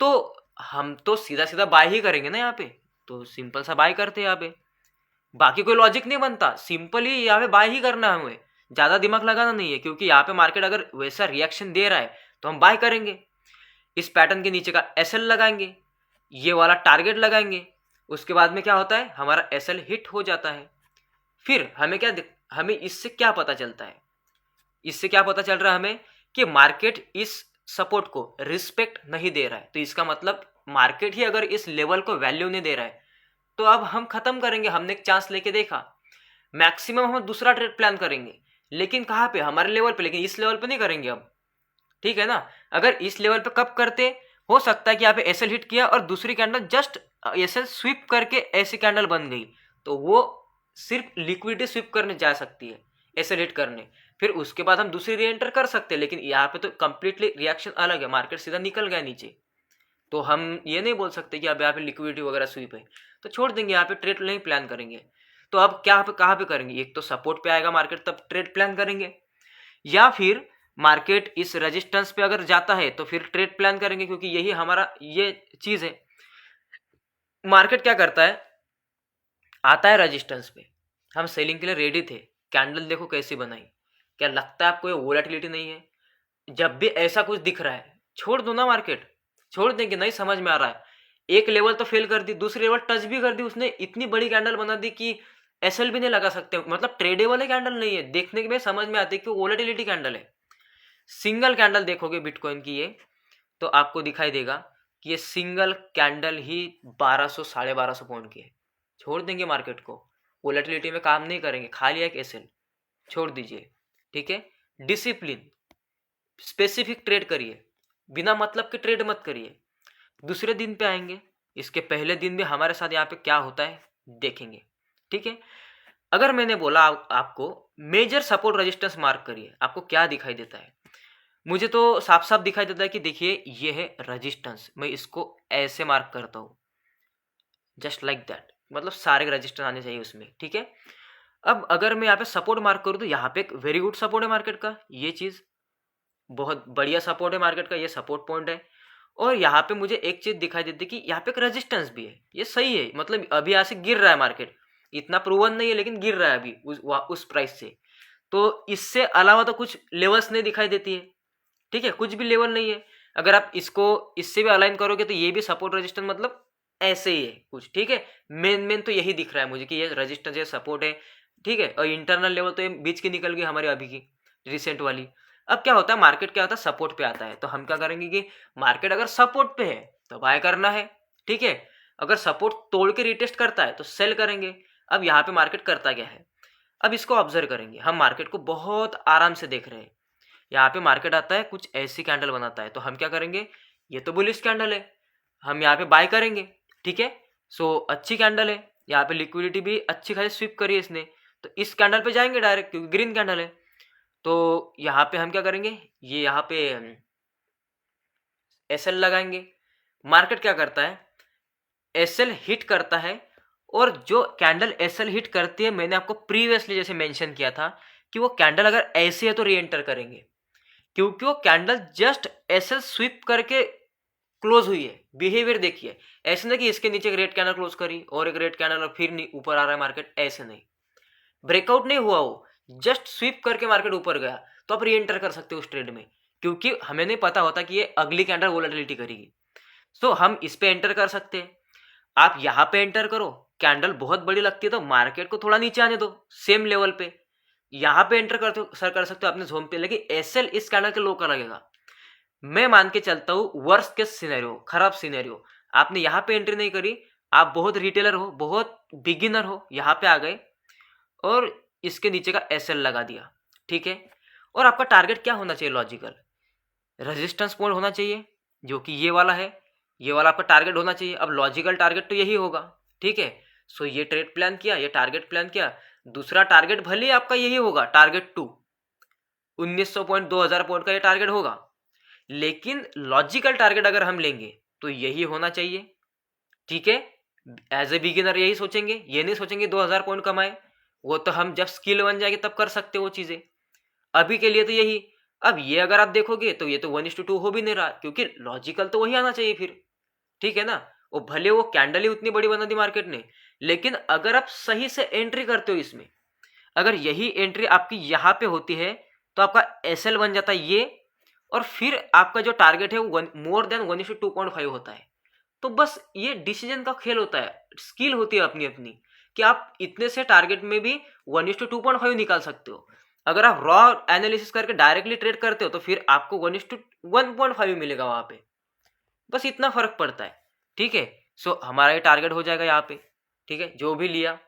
तो हम तो सीधा सीधा बाय ही करेंगे ना यहाँ पे, तो सिंपल सा बाय करते हैं यहाँ पे, बाकी कोई लॉजिक नहीं बनता, सिंपली यहाँ पे बाय ही करना है हमें, ज़्यादा दिमाग लगाना नहीं है। क्योंकि यहाँ पे मार्केट अगर वैसा रिएक्शन दे रहा है तो हम बाय करेंगे। इस पैटर्न के नीचे का एसएल लगाएंगे, ये वाला टारगेट लगाएंगे। उसके बाद में क्या होता है, हमारा एसएल हिट हो जाता है। फिर हमें इससे क्या पता चलता है, इससे क्या पता चल रहा है हमें कि मार्केट इस सपोर्ट को रिस्पेक्ट नहीं दे रहा है। तो इसका मतलब मार्केट ही अगर इस लेवल को वैल्यू नहीं दे रहा है तो अब हम खत्म करेंगे। हमने एक चांस लेके देखा, मैक्सिमम हम दूसरा ट्रेड प्लान करेंगे, लेकिन कहाँ पे, हमारे लेवल पे, लेकिन इस लेवल पे नहीं करेंगे अब। ठीक है ना, अगर इस लेवल पे कब करते, हो सकता है कि यहाँ पे एसएल हिट किया और दूसरी कैंडल जस्ट एसएल स्वीप करके ऐसी कैंडल बन गई, तो वो सिर्फ लिक्विडिटी स्वीप करने जा सकती है, एसएल हिट करने। फिर उसके बाद हम दूसरी री एंटर कर सकते हैं, लेकिन यहाँ पे तो कंप्लीटली रिएक्शन अलग है, मार्केट सीधा निकल गया नीचे। तो हम ये नहीं बोल सकते कि अब यहाँ पे लिक्विडिटी वगैरह स्वीप है, तो छोड़ देंगे, यहाँ पे ट्रेड नहीं प्लान करेंगे। तो अब क्या पे कहाँ पे करेंगे, एक तो सपोर्ट पे आएगा मार्केट तब ट्रेड प्लान करेंगे, या फिर मार्केट इस रेजिस्टेंस पे अगर जाता है तो फिर ट्रेड प्लान करेंगे, क्योंकि यही हमारा ये चीज़ है। मार्केट क्या करता है, आता है रेजिस्टेंस पे, हम सेलिंग के लिए रेडी थे, कैंडल देखो कैसी बनाई, क्या लगता है आपको ये वोलेटिलिटी नहीं है। जब भी ऐसा कुछ दिख रहा है छोड़ दो ना, मार्केट छोड़ देंगे, नहीं समझ में आ रहा है, एक लेवल तो फेल कर दी, दूसरी लेवल टच भी कर दी, उसने इतनी बड़ी कैंडल बना दी कि एसएल भी नहीं लगा सकते, मतलब ट्रेडेबल है कैंडल नहीं है, देखने में समझ में आती है कि वोलेटिलिटी कैंडल है। सिंगल कैंडल देखोगे बिटकॉइन की ये, तो आपको दिखाई देगा कि ये सिंगल कैंडल ही 1200 1250 पॉइंट की है। छोड़ देंगे मार्केट को, वोलेटिलिटी में काम नहीं करेंगे, खाली एक एसएल छोड़ दीजिए। ठीक है, डिसिप्लिन, स्पेसिफिक ट्रेड करिए, बिना मतलब के ट्रेड मत करिए। दूसरे दिन पे आएंगे, इसके पहले दिन भी हमारे साथ यहाँ पे क्या होता है देखेंगे। ठीक है, अगर मैंने बोला आपको मेजर सपोर्ट रेजिस्टेंस मार्क करिए, आपको क्या दिखाई देता है, मुझे तो साफ साफ दिखाई देता है कि देखिए ये है रेजिस्टेंस, मैं इसको ऐसे मार्क करता हूँ, जस्ट लाइक दैट, मतलब सारे रेजिस्टेंस आने चाहिए उसमें। ठीक है, अब अगर मैं यहाँ पे सपोर्ट मार्क करूँ तो यहाँ पे एक वेरी गुड सपोर्ट है मार्केट का, ये चीज़ बहुत बढ़िया सपोर्ट है मार्केट का, ये सपोर्ट पॉइंट है। और यहाँ पे मुझे एक चीज़ दिखाई देती है कि यहाँ पे एक रेजिस्टेंस भी है, ये सही है, मतलब अभी यहाँ से गिर रहा है मार्केट, इतना प्रूवन नहीं है लेकिन गिर रहा है अभी उस प्राइस से। तो इससे अलावा तो कुछ लेवल्स नहीं दिखाई देती है। ठीक है, कुछ भी लेवल नहीं है। अगर आप इसको इससे भी अलाइन करोगे तो ये भी सपोर्ट रेजिस्टेंस मतलब ऐसे ही है कुछ। ठीक है, मेन तो यही दिख रहा है मुझे कि ये रेजिस्टेंस है, सपोर्ट है। ठीक है, और इंटरनल लेवल तो ये बीच की निकल गई हमारी अभी की रिसेंट वाली। अब क्या होता है, मार्केट क्या होता है, सपोर्ट पे आता है, तो हम क्या करेंगे कि मार्केट अगर सपोर्ट पे है तो बाय करना है। ठीक है, अगर सपोर्ट तोड़ के रिटेस्ट करता है तो सेल करेंगे। अब यहाँ पे मार्केट करता क्या है, अब इसको ऑब्जर्व करेंगे, हम मार्केट को बहुत आराम से देख रहे हैं। यहाँ पे मार्केट आता है, कुछ ऐसी कैंडल बनाता है, तो हम क्या करेंगे, ये तो बुलिश कैंडल है, हम यहाँ पे बाय करेंगे। ठीक है, सो अच्छी कैंडल है, यहाँ पे लिक्विडिटी भी अच्छी खासी स्वीप करी है इसने, तो इस कैंडल पे जाएंगे डायरेक्ट क्योंकि ग्रीन कैंडल है। तो यहाँ पे हम क्या करेंगे, ये यहाँ पे एसएल लगाएंगे। मार्केट क्या करता है, एसएल हिट करता है, और जो कैंडल एसएल हिट करती है, मैंने आपको प्रीवियसली जैसे मेंशन किया था कि वो कैंडल अगर ऐसी है तो री एंटर करेंगे, क्योंकि वो कैंडल जस्ट एसएल स्वीप करके क्लोज हुई है। बिहेवियर देखिए, ऐसे नहीं कि इसके नीचे एक रेड कैंडल क्लोज करी और एक रेड कैंडल और फिर ऊपर आ रहा है मार्केट, ऐसे नहीं, ब्रेकआउट नहीं हुआ, वो जस्ट स्वीप करके मार्केट ऊपर गया। तो आप री एंटर कर सकते हो उस ट्रेड में, क्योंकि हमें नहीं पता होता कि ये अगली कैंडल वोलेटिलिटी करेगी। सो हम इस पे एंटर कर सकते हैं। आप यहाँ पे एंटर करो, कैंडल बहुत बड़ी लगती है तो मार्केट को थोड़ा नीचे आने दो सेम लेवल पे, यहाँ पे एंटर करते हो सर कर सकते हो अपने जोन पे, लेकिन एसएल इस कैंडल के लो का लगेगा। मैं मान के चलता हूँ वर्स्ट केस सिनेरियो, खराब सिनेरियो, आपने यहाँ पे एंट्री नहीं करी, आप बहुत रिटेलर हो, बहुत बिगिनर हो, यहाँ पे आ गए और इसके नीचे का एसएल लगा दिया, ठीक है। और आपका टारगेट क्या होना चाहिए? लॉजिकल रेजिस्टेंस पॉइंट होना चाहिए, जो कि ये वाला है, ये वाला आपका टारगेट होना चाहिए। अब लॉजिकल टारगेट तो यही होगा, ठीक है। सो ये ट्रेड प्लान किया, ये टारगेट प्लान किया, दूसरा टारगेट भले ही आपका यही होगा, टारगेट 2 1900 पॉइंट 2000 पॉइंट का ये टारगेट होगा, लेकिन लॉजिकल टारगेट अगर हम लेंगे तो यही होना चाहिए, ठीक है। एज ए बिगिनर यही सोचेंगे, ये नहीं सोचेंगे 2000 पॉइंट कमाए, वो तो हम जब स्किल बन जाएगी तब कर सकते हो वो चीजें, अभी के लिए तो यही। अब ये अगर आप देखोगे तो ये तो 1:2 हो भी नहीं रहा, क्योंकि लॉजिकल तो वही आना चाहिए फिर, ठीक है ना। वो भले वो कैंडल ही उतनी बड़ी बना दी मार्केट ने, लेकिन अगर आप सही से एंट्री करते हो इसमें, अगर यही एंट्री आपकी यहाँ पे होती है तो आपका एसएल बन जाता है ये, और फिर आपका जो टारगेट है वो मोर देन 1:2.5 होता है। तो बस ये डिसीजन का खेल होता है, स्किल होती है अपनी अपनी, कि आप इतने से टारगेट में भी 1:2.5 निकाल सकते हो। अगर आप रॉ एनालिसिस करके डायरेक्टली ट्रेड करते हो तो फिर आपको 1:1.5 मिलेगा वहां पे, बस इतना फर्क पड़ता है, ठीक है। सो हमारा ये टारगेट हो जाएगा यहाँ पे, ठीक है, जो भी लिया।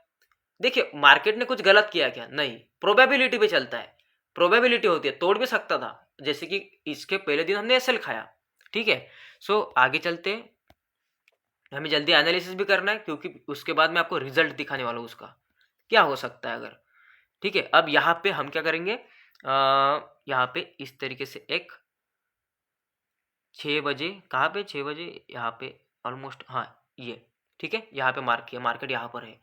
देखिए मार्केट ने कुछ गलत किया क्या? नहीं, प्रोबेबिलिटी पे चलता है, प्रोबेबिलिटी होती है, तोड़ भी सकता था, जैसे कि इसके पहले दिन हमने एसएल खाया, ठीक है। सो आगे चलते हैं, हमें जल्दी एनालिसिस भी करना है, क्योंकि उसके बाद मैं आपको रिजल्ट दिखाने वाला हूँ उसका क्या हो सकता है अगर, ठीक है। अब यहाँ पे हम क्या करेंगे, यहाँ पे इस तरीके से एक 6 बजे, कहाँ पे 6 बजे, यहाँ पे ऑलमोस्ट, हाँ ये, ठीक है, यहाँ पे मार्क किया, मार्केट यहाँ पर है।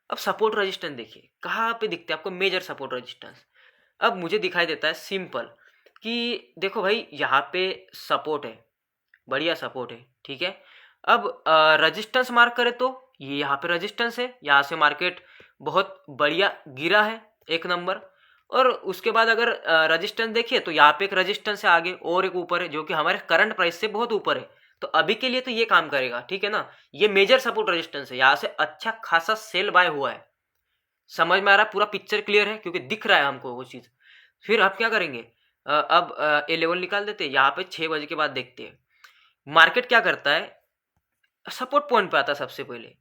अब सपोर्ट रेजिस्टेंस देखिए कहाँ पे दिखते हैं आपको, मेजर सपोर्ट रेजिस्टेंस। अब मुझे दिखाई देता है सिंपल कि देखो भाई यहाँ पे सपोर्ट है, बढ़िया सपोर्ट है, ठीक है। अब रेजिस्टेंस मार्क करें तो ये यहाँ पे रेजिस्टेंस है, यहाँ से मार्केट बहुत बढ़िया गिरा है, एक नंबर। और उसके बाद अगर रेजिस्टेंस देखिए तो यहाँ पे एक रेजिस्टेंस है आगे और एक ऊपर है, जो कि हमारे करंट प्राइस से बहुत ऊपर है, तो अभी के लिए तो ये काम करेगा, ठीक है ना। ये मेजर सपोर्ट रेजिस्टेंस है, यहाँ से अच्छा खासा सेल बाय हुआ है, समझ में आ रहा है, पूरा पिक्चर क्लियर है, क्योंकि दिख रहा है हमको वो चीज़। फिर आप क्या करेंगे, अब ए लेवल निकाल देते हैं, यहाँ पे 6 बजे के बाद देखते हैं मार्केट क्या करता है। सपोर्ट पॉइंट पे आता है सबसे पहले,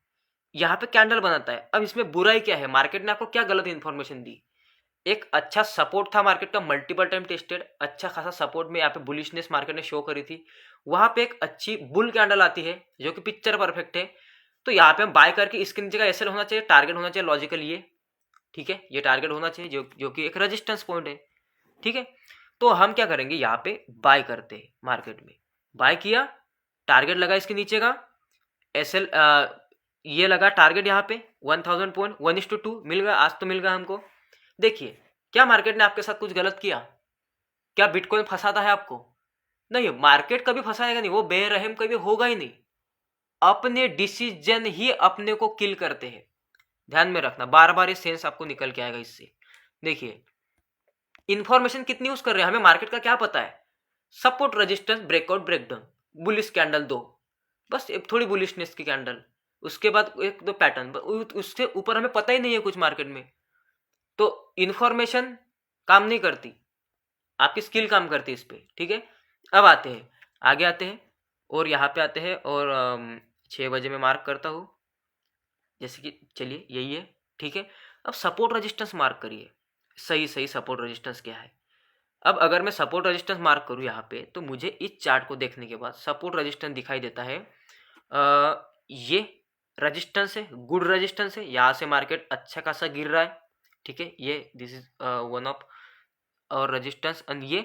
यहाँ पे कैंडल बनाता है। अब इसमें बुराई क्या है, मार्केट ने आपको क्या गलत इन्फॉर्मेशन दी, एक अच्छा सपोर्ट था मार्केट का, मल्टीपल टाइम टेस्टेड, अच्छा खासा सपोर्ट में यहाँ पे बुलिशनेस मार्केट ने शो करी थी, वहां पे एक अच्छी बुल कैंडल आती है जो कि पिक्चर परफेक्ट है, तो यहाँ पे हम बाय करके इसके नीचे का एसएल होना चाहिए, टारगेट होना चाहिए लॉजिकल ये, ठीक है, ये टारगेट होना चाहिए जो कि एक रेजिस्टेंस पॉइंट है, ठीक है। तो हम क्या करेंगे, यहाँ पे बाय करते हैं, मार्केट में बाय किया, टारगेट लगा इसके नीचे का एसएल, ये लगा टारगेट यहाँ पे 1000 पॉइंट, 1:2 मिल गया, आज तो मिल गया हमको। देखिए क्या मार्केट ने आपके साथ कुछ गलत किया? क्या बिटकॉइन फंसाता है आपको? नहीं, मार्केट कभी फंसाएगा नहीं, वो बेरहम कभी होगा ही नहीं, अपने डिसीजन ही अपने को किल करते हैं, ध्यान में रखना, बार बार ये सेंस आपको निकल के आएगा इससे। देखिए इंफॉर्मेशन कितनी यूज कर रहे हैं, हमें मार्केट का क्या पता है, support resistance breakout breakdown, bullish candle दो, बस एक थोड़ी बुलिशनेस की कैंडल, उसके बाद एक दो पैटर्न, उससे ऊपर हमें पता ही नहीं है कुछ मार्केट में। तो इन्फॉर्मेशन काम नहीं करती, आपकी स्किल काम करती है इस पे, ठीक है। अब आते हैं, आगे आते हैं और यहाँ पे आते हैं, और 6 बजे में मार्क करता हूँ, जैसे कि चलिए यही है, ठीक है। अब सपोर्ट रेजिस्टेंस मार्क करिए, सही सही सपोर्ट रेजिस्टेंस क्या है। अब अगर मैं सपोर्ट रेजिस्टेंस मार्क करूँ यहाँ पे, तो मुझे इस चार्ट को देखने के बाद सपोर्ट रेजिस्टेंस दिखाई देता है, ये रेजिस्टेंस है, गुड रेजिस्टेंस है, यहाँ से मार्केट अच्छा खासा गिर रहा है, ठीक है, ये दिस इज वन ऑफ और रेजिस्टेंस, एंड ये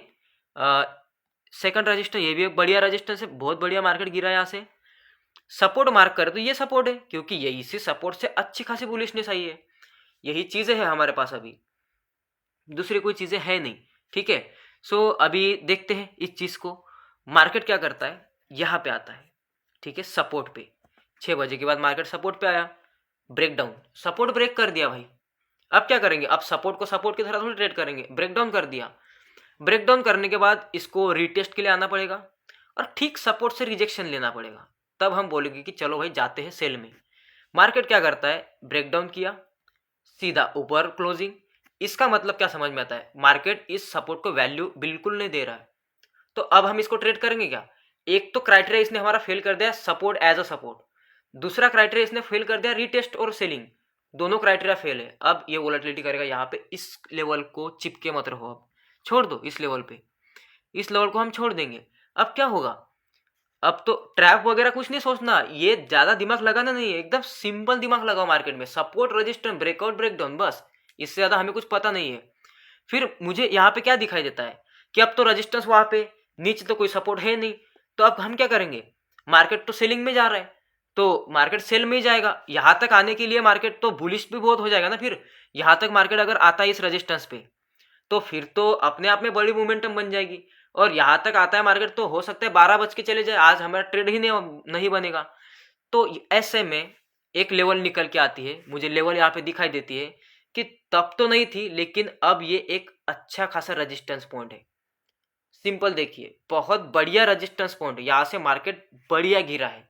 सेकंड रेजिस्टेंस, ये भी एक बढ़िया रेजिस्टेंस है, बहुत बढ़िया मार्केट गिरा है यहाँ से। सपोर्ट मार्क करे तो ये सपोर्ट है, क्योंकि ये इसी सपोर्ट से अच्छी खासी बुलिशनेस आई है, यही चीजें है हमारे पास, अभी दूसरी कोई चीजें है नहीं, ठीक है। सो अभी देखते हैं इस चीज को, मार्केट क्या करता है, यहाँ पे आता है, ठीक है, सपोर्ट पे, 6 बजे के बाद मार्केट सपोर्ट पे आया, ब्रेकडाउन, सपोर्ट ब्रेक कर दिया भाई। अब क्या करेंगे, अब सपोर्ट को सपोर्ट की तरह थोड़ी ट्रेड करेंगे, ब्रेकडाउन कर दिया, ब्रेक डाउन करने के बाद इसको रीटेस्ट के लिए आना पड़ेगा और ठीक सपोर्ट से रिजेक्शन लेना पड़ेगा, तब हम बोलेंगे कि चलो भाई जाते हैं सेल में। मार्केट क्या करता है, ब्रेक डाउन किया, सीधा ऊपर क्लोजिंग। इसका मतलब क्या समझ में आता है, मार्केट इस सपोर्ट को वैल्यू बिल्कुल नहीं दे रहा है, तो अब हम इसको ट्रेड करेंगे क्या। एक तो क्राइटेरिया इसने हमारा फेल कर दिया सपोर्ट एज अ सपोर्ट, दूसरा क्राइटेरिया इसने फेल कर दिया रीटेस्ट और सेलिंग, दोनों क्राइटेरिया फेल है। अब ये वोलेटिलिटी करेगा यहाँ पे, इस लेवल को चिपके मत रहो, अब छोड़ दो इस लेवल पे, इस लेवल को हम छोड़ देंगे। अब क्या होगा, अब तो ट्रैप वगैरह कुछ नहीं सोचना, ये ज्यादा दिमाग लगाना नहीं है, एकदम सिंपल दिमाग लगाओ मार्केट में, सपोर्ट रेजिस्टेंस ब्रेकआउट ब्रेकडाउन, बस इससे ज्यादा हमें कुछ पता नहीं है। फिर मुझे यहाँ पे क्या दिखाई देता है कि अब तो रेजिस्टेंस वहां पे, नीचे तो कोई सपोर्ट है नहीं, तो अब हम क्या करेंगे, मार्केट तो सेलिंग में जा रहा है तो मार्केट सेल में ही जाएगा। यहाँ तक आने के लिए मार्केट तो बुलिश भी बहुत हो जाएगा ना, फिर यहाँ तक मार्केट अगर आता है इस रेजिस्टेंस पे तो फिर तो अपने आप में बड़ी मोमेंटम बन जाएगी, और यहाँ तक आता है मार्केट तो हो सकता है 12 बज के चले जाए, आज हमारा ट्रेड ही नहीं बनेगा। तो ऐसे में एक लेवल निकल के आती है, मुझे लेवल यहाँ पे दिखाई देती है कि तब तो नहीं थी लेकिन अब ये एक अच्छा खासा रेजिस्टेंस पॉइंट है। सिंपल देखिए, बहुत बढ़िया रेजिस्टेंस पॉइंट है, यहाँ से मार्केट बढ़िया गिरा है,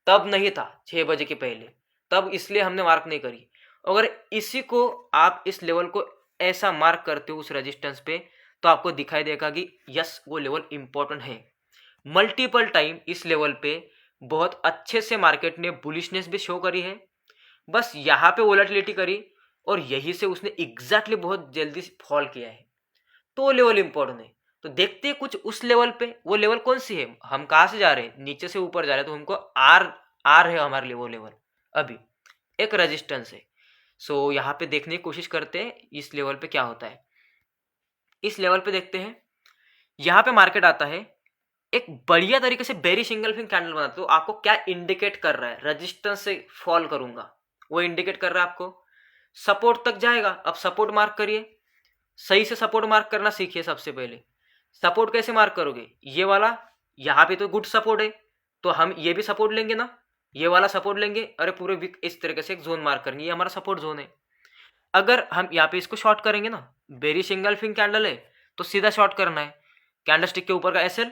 तब नहीं था 6 बजे के पहले, तब इसलिए हमने मार्क नहीं करी। अगर इसी को आप इस लेवल को ऐसा मार्क करते हो उस रेजिस्टेंस पे, तो आपको दिखाई देगा कि यस वो लेवल इंपॉर्टेंट है। मल्टीपल टाइम इस लेवल पे बहुत अच्छे से मार्केट ने बुलिशनेस भी शो करी है, बस यहाँ पे वोलेटिलिटी करी और यही से उसने एग्जैक्टली बहुत जल्दी फॉल किया है, तो वो लेवल इंपॉर्टेंट है। तो देखते हैं कुछ उस लेवल पे, वो लेवल कौन सी है, हम कहाँ से जा रहे हैं, नीचे से ऊपर जा रहे हैं, तो हमको आर आर है हमारे लिए वो लेवल, अभी एक रेजिस्टेंस है। सो यहाँ पे देखने की कोशिश करते हैं इस लेवल पे क्या होता है। इस लेवल पे देखते हैं, यहाँ पे मार्केट आता है, एक बढ़िया तरीके से बेरिश इंगल्फिंग कैंडल बनाता है, तो आपको क्या इंडिकेट कर रहा है, रेजिस्टेंस से फॉल करूंगा, वो इंडिकेट कर रहा है आपको सपोर्ट तक जाएगा। अब सपोर्ट मार्क करिए, सही से सपोर्ट मार्क करना सीखिए। सबसे पहले सपोर्ट कैसे मार्क करोगे, ये वाला, यहाँ पे तो गुड सपोर्ट है तो हम ये भी सपोर्ट लेंगे ना, ये वाला सपोर्ट लेंगे, अरे पूरे वीक इस तरीके से एक जोन मार्क करेंगे, ये हमारा सपोर्ट जोन है। अगर हम यहाँ पे इसको शॉर्ट करेंगे ना, बेरिश इंगल्फिंग कैंडल है तो सीधा शॉर्ट करना है, कैंडलस्टिक के ऊपर का एसएल,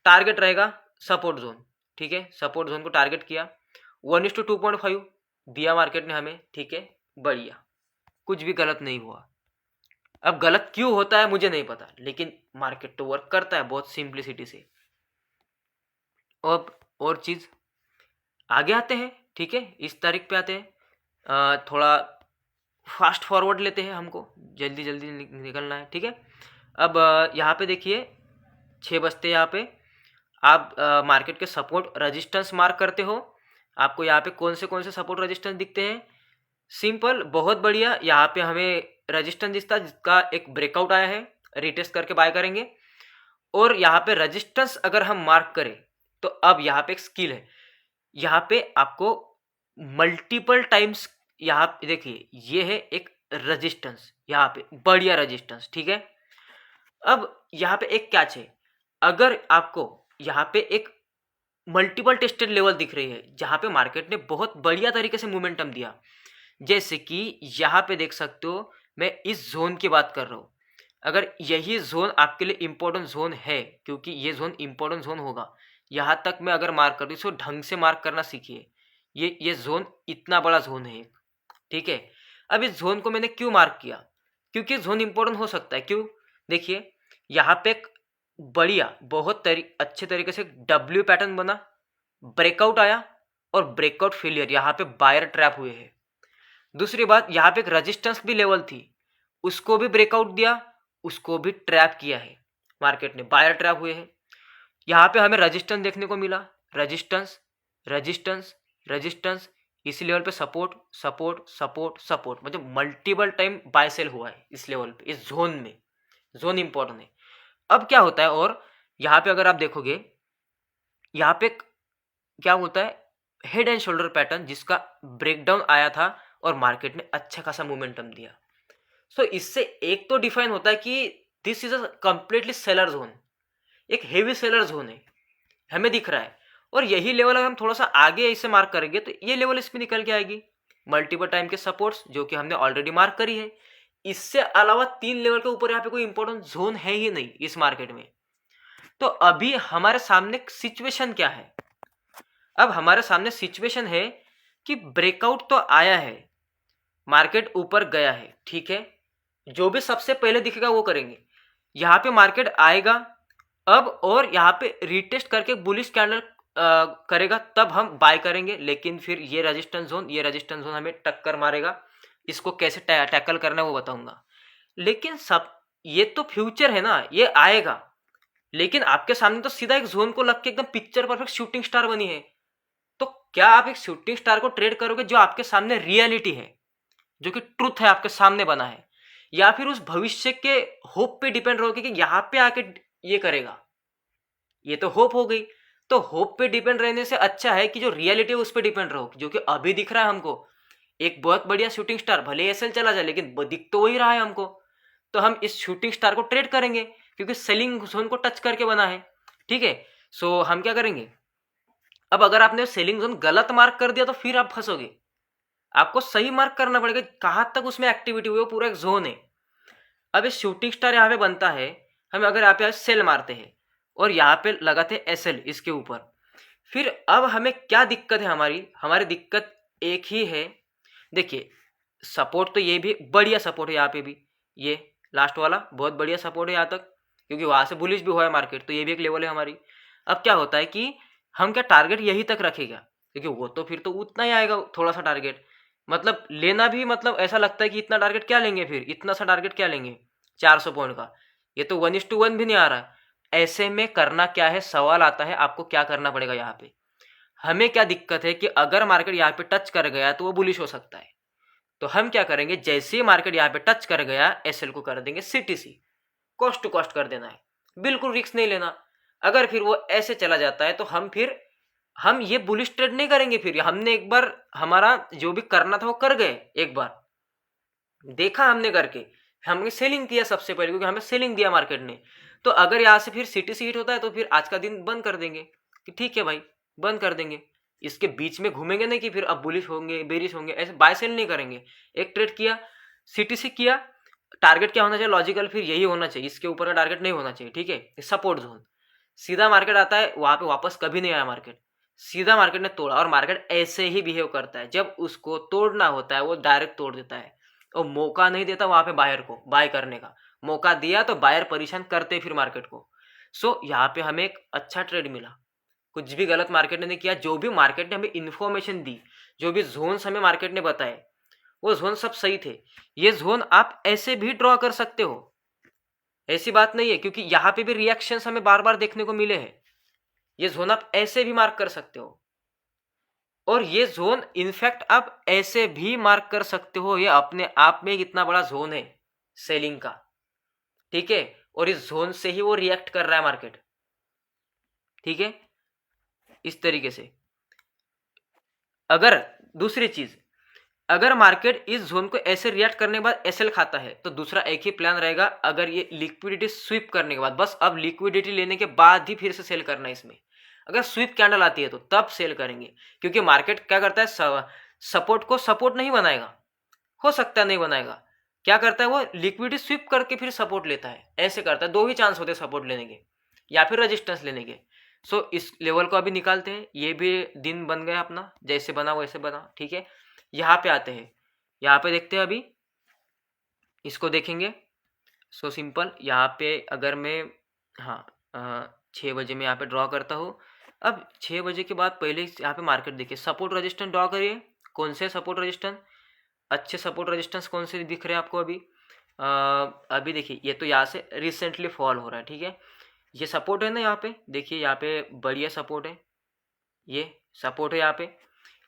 टारगेट रहेगा सपोर्ट जोन, ठीक है, सपोर्ट जोन को टारगेट किया, 1:2.5 दिया मार्केट ने हमें, ठीक है, बढ़िया, कुछ भी गलत नहीं हुआ। अब गलत क्यों होता है मुझे नहीं पता, लेकिन मार्केट तो वर्क करता है बहुत सिंप्लिसिटी से। अब और चीज आगे आते हैं, ठीक है, इस तारीख पे आते हैं, थोड़ा फास्ट फॉरवर्ड लेते हैं, हमको जल्दी जल्दी निकलना है, ठीक है। अब यहाँ पे देखिए 6 बजते यहाँ पे आप मार्केट के सपोर्ट रेजिस्टेंस मार्क करते हो, आपको यहाँ पे कौन से सपोर्ट रेजिस्टेंस दिखते हैं, सिंपल बहुत बढ़िया, यहाँ पे हमें रेजिस्टेंस दिखता है जिसका एक ब्रेकआउट आया है, रिटेस्ट करके बाय करेंगे। और यहाँ पे रेजिस्टेंस अगर हम मार्क करें तो अब यहाँ पे एक स्किल है, यहाँ पे आपको मल्टीपल टाइम्स, यहाँ पे देखिए ये है एक रेजिस्टेंस, यहाँ पे बढ़िया रेजिस्टेंस, ठीक है। अब यहाँ पे एक कैच है, अगर आपको यहाँ पे एक मल्टीपल टेस्टेड लेवल दिख रही है जहाँ पे मार्केट ने बहुत बढ़िया तरीके से मोमेंटम दिया, जैसे कि यहाँ पे देख सकते हो, मैं इस जोन की बात कर रहा हूँ। अगर यही जोन आपके लिए इंपॉर्टेंट जोन है, क्योंकि ये जोन इंपॉर्टेंट जोन होगा, यहाँ तक मैं अगर मार्क कर दूँ इसको ढंग से मार्क करना सीखिए, ये जोन इतना बड़ा जोन है, ठीक है। अब इस जोन को मैंने क्यों मार्क किया, क्योंकि जोन इंपॉर्टेंट हो सकता है, क्यों, देखिए यहाँ पे एक बढ़िया बहुत अच्छे तरीके से डब्ल्यू पैटर्न बना, ब्रेकआउट आया और ब्रेकआउट फेलियर, यहाँ पे बायर ट्रैप हुए हैं। दूसरी बात, यहाँ पे एक रेजिस्टेंस भी लेवल थी, उसको भी ब्रेकआउट दिया, उसको भी ट्रैप किया है मार्केट ने, बायर ट्रैप हुए हैं। यहाँ पे हमें रेजिस्टेंस देखने को मिला, रेजिस्टेंस रेजिस्टेंस रेजिस्टेंस, इसी लेवल पे सपोर्ट सपोर्ट सपोर्ट सपोर्ट, मतलब मल्टीपल टाइम बाय सेल हुआ है इस लेवल पे, इस जोन में, जोन इंपॉर्टेंट है। अब क्या होता है, और यहाँ पे अगर आप देखोगे, यहाँ पे क्या होता है, हेड एंड शोल्डर पैटर्न जिसका ब्रेकडाउन आया था और मार्केट ने अच्छा खासा मोमेंटम दिया। सो इससे एक तो डिफाइन होता है कि this is a completely seller zone, एक हेवी सेलर जोन है, हमें दिख रहा है। और यही लेवल अगर हम थोड़ा सा आगे इसे मार्क करेंगे तो ये लेवल इसमें निकल के आएगी, मल्टीपल टाइम के सपोर्ट्स जो कि हमने ऑलरेडी मार्क करी है, इससे अलावा 3 लेवल के ऊपर यहाँ पे कोई इंपॉर्टेंट जोन है ही नहीं इस मार्केट में। तो अभी हमारे सामने सिचुएशन क्या है? अब हमारे सामने सिचुएशन है कि ब्रेकआउट तो आया है, मार्केट ऊपर गया है, ठीक है, जो भी सबसे पहले दिखेगा वो करेंगे। यहाँ पे मार्केट आएगा अब और यहाँ पे रिटेस्ट करके बुलिश कैंडल करेगा, तब हम बाय करेंगे। लेकिन फिर ये रेजिस्टेंस जोन हमें टक्कर मारेगा। इसको कैसे टैकल करना है वो बताऊंगा। लेकिन सब ये तो फ्यूचर है ना, ये आएगा। लेकिन आपके सामने तो सीधा एक जोन को लग के एकदम पिक्चर परफेक्ट शूटिंग स्टार बनी है। तो क्या आप एक शूटिंग स्टार को ट्रेड करोगे जो आपके सामने रियलिटी है, जो कि ट्रुथ है, आपके सामने बना है, या फिर उस भविष्य के होप पे डिपेंड रहोगे कि यहां पे आके ये करेगा? ये तो होप हो गई। तो होप पे डिपेंड रहने से अच्छा है कि जो रियलिटी है उस पर डिपेंड रहो, जो कि अभी दिख रहा है हमको एक बहुत बढ़िया शूटिंग स्टार, भले एसएल चला जाए लेकिन दिख तो वही रहा है हमको। तो हम इस शूटिंग स्टार को ट्रेड करेंगे क्योंकि सेलिंग जोन को टच करके बना है, ठीक है। सो हम क्या करेंगे, अब अगर आपने सेलिंग जोन गलत मार्क कर दिया तो फिर आप फंसोगे। आपको सही मार्क करना पड़ेगा कहां तक उसमें एक्टिविटी हुई, वो पूरा एक जोन है। अब ये शूटिंग स्टार यहाँ पे बनता है, हम अगर यहाँ पे सेल मारते हैं और यहाँ पे लगाते हैं एसएल इसके ऊपर, फिर अब हमें क्या दिक्कत है? हमारी दिक्कत एक ही है। देखिए सपोर्ट तो ये भी बढ़िया सपोर्ट है, यहाँ पे भी ये लास्ट वाला बहुत बढ़िया सपोर्ट है यहाँ तक, क्योंकि वहां से बुलिश भी हुआ है मार्केट, तो ये भी एक लेवल है हमारी। अब क्या होता है कि हम क्या टारगेट यही तक रखेगा, क्योंकि वो तो फिर तो उतना ही आएगा थोड़ा सा टारगेट, मतलब लेना भी, मतलब ऐसा लगता है कि इतना टारगेट क्या लेंगे, फिर इतना सा टारगेट क्या लेंगे 400 पॉइंट का, ये तो 1:1 भी नहीं आ रहा। ऐसे में करना क्या है, सवाल आता है आपको क्या करना पड़ेगा। यहाँ पे हमें क्या दिक्कत है कि अगर मार्केट यहाँ पे टच कर गया तो वो बुलिश हो सकता है। तो हम क्या करेंगे, जैसे ही मार्केट यहाँ पे टच कर गया एसएल को कर देंगे सीटीसी, कॉस्ट टू कॉस्ट कर देना है, बिल्कुल रिस्क नहीं लेना। अगर फिर वो ऐसे चला जाता है तो हम ये बुलिश ट्रेड नहीं करेंगे। फिर हमने एक बार हमारा जो भी करना था वो कर गए, एक बार देखा हमने करके, हमने सेलिंग किया सबसे पहले, क्योंकि हमें सेलिंग दिया मार्केट ने। तो अगर यहाँ से फिर सीटीसी हिट होता है तो फिर आज का दिन बंद कर देंगे कि ठीक है भाई बंद कर देंगे। इसके बीच में घूमेंगे नहीं कि फिर अब बुलिश होंगे बेरिश होंगे, ऐसे बाय सेल नहीं करेंगे। एक ट्रेड किया, सीटीसी किया, टारगेट क्या होना चाहिए लॉजिकल, फिर यही होना चाहिए, इसके ऊपर का टारगेट नहीं होना चाहिए, ठीक है। सपोर्ट जोन सीधा मार्केट आता है, वहां पे वापस कभी नहीं आया मार्केट, सीधा मार्केट ने तोड़ा। और मार्केट ऐसे ही बिहेव करता है, जब उसको तोड़ना होता है वो डायरेक्ट तोड़ देता है और मौका नहीं देता वहां पे बायर को बाय करने का। मौका दिया तो बायर परेशान करते फिर मार्केट को। सो यहाँ पे हमें एक अच्छा ट्रेड मिला, कुछ भी गलत मार्केट ने नहीं किया। जो भी मार्केट ने हमें इन्फॉर्मेशन दी, जो भी जोन्स हमें मार्केट ने बताए, वो जोन सब सही थे। ये जोन आप ऐसे भी ड्रॉ कर सकते हो, ऐसी बात नहीं है, क्योंकि यहाँ पे भी रिएक्शंस हमें बार बार देखने को मिले हैं। ये जोन आप ऐसे भी मार्क कर सकते हो, और ये जोन इनफैक्ट आप ऐसे भी मार्क कर सकते हो, ये अपने आप में कितना बड़ा जोन है सेलिंग का, ठीक है। और इस जोन से ही वो रिएक्ट कर रहा है मार्केट, ठीक है, इस तरीके से। अगर दूसरी चीज, अगर मार्केट इस जोन को ऐसे रिएक्ट करने के बाद एसएल खाता है तो दूसरा एक ही प्लान रहेगा, अगर ये लिक्विडिटी स्वीप करने के बाद, बस अब लिक्विडिटी लेने के बाद ही फिर से सेल करना है इसमें। अगर स्वीप कैंडल आती है तो तब सेल करेंगे, क्योंकि मार्केट क्या करता है, सपोर्ट को सपोर्ट नहीं बनाएगा, हो सकता है नहीं बनाएगा। क्या करता है वो, लिक्विडिटी स्वीप करके फिर सपोर्ट लेता है, ऐसे करता है। दो ही चांस होते हैं सपोर्ट लेने के या फिर रेजिस्टेंस लेने के। सो इस लेवल को अभी निकालते हैं, ये भी दिन बन गया अपना, जैसे बना वैसे बना, ठीक है। यहाँ पे आते हैं, यहाँ पे देखते हैं अभी इसको देखेंगे। सो सिंपल, यहाँ पे अगर मैं, हाँ 6 बजे मैं यहाँ पे ड्रॉ करता हूँ। अब 6 बजे के बाद पहले यहाँ पे मार्केट देखिए, सपोर्ट रेजिस्टेंस ड्रॉ करिए। कौन से सपोर्ट रेजिस्टेंस, अच्छे सपोर्ट रेजिस्टेंस कौन से दिख रहे हैं आपको अभी? अभी देखिए ये तो यहाँ से रिसेंटली फॉल हो रहा है, ठीक है। ये सपोर्ट है ना, यहाँ पे देखिए, यहाँ पे बढ़िया सपोर्ट है, ये सपोर्ट है यहाँ पे।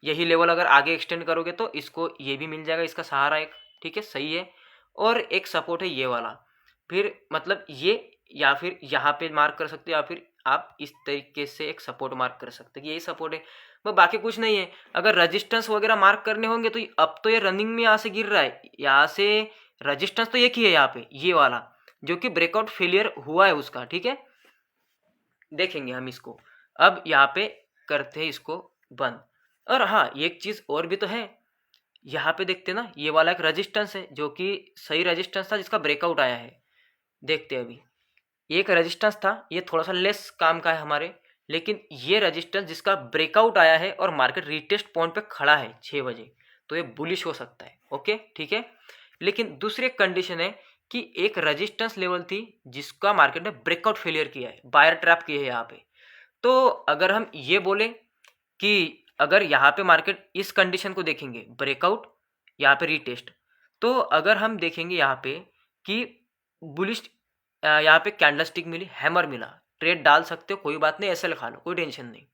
यही लेवल अगर आगे एक्सटेंड करोगे तो इसको ये भी मिल जाएगा, इसका सहारा एक, ठीक है, सही है। और एक सपोर्ट है ये वाला, फिर मतलब ये, या फिर यहाँ पे मार्क कर सकते हो, या फिर आप इस तरीके से एक सपोर्ट मार्क कर सकते हो कि यही सपोर्ट है, बस बाकी कुछ नहीं है। अगर रजिस्टेंस वगैरह मार्क करने होंगे तो अब तो ये रनिंग में यहाँ से गिर रहा है, यहाँ से रजिस्टेंस तो एक ही है यहाँ पे, ये वाला जो कि ब्रेकआउट फेलियर हुआ है उसका, ठीक है। देखेंगे हम इसको, अब यहाँ पे करते हैं इसको बंद। और हाँ एक चीज़ और भी तो है, यहाँ पे देखते ना, ये वाला एक रेजिस्टेंस है जो कि सही रेजिस्टेंस था जिसका ब्रेकआउट आया है। देखते हैं अभी, एक रेजिस्टेंस था, ये थोड़ा सा लेस काम का है हमारे, लेकिन ये रेजिस्टेंस जिसका ब्रेकआउट आया है और मार्केट रीटेस्ट पॉइंट पे खड़ा है 6 बजे, तो ये बुलिश हो सकता है। ओके ठीक है। लेकिन दूसरी एक कंडीशन है कि एक रेजिस्टेंस लेवल थी जिसका मार्केट ने ब्रेकआउट फेलियर किया है, बायर ट्रैप किया है यहाँ पे। तो अगर हम ये बोले कि अगर यहाँ पे मार्केट इस कंडीशन को देखेंगे, ब्रेकआउट यहाँ पे रीटेस्ट, तो अगर हम देखेंगे यहाँ पे कि बुलिश, यहाँ पे कैंडलस्टिक मिली, हैमर मिला, ट्रेड डाल सकते हो, कोई बात नहीं, एसएल खा लो, कोई टेंशन नहीं।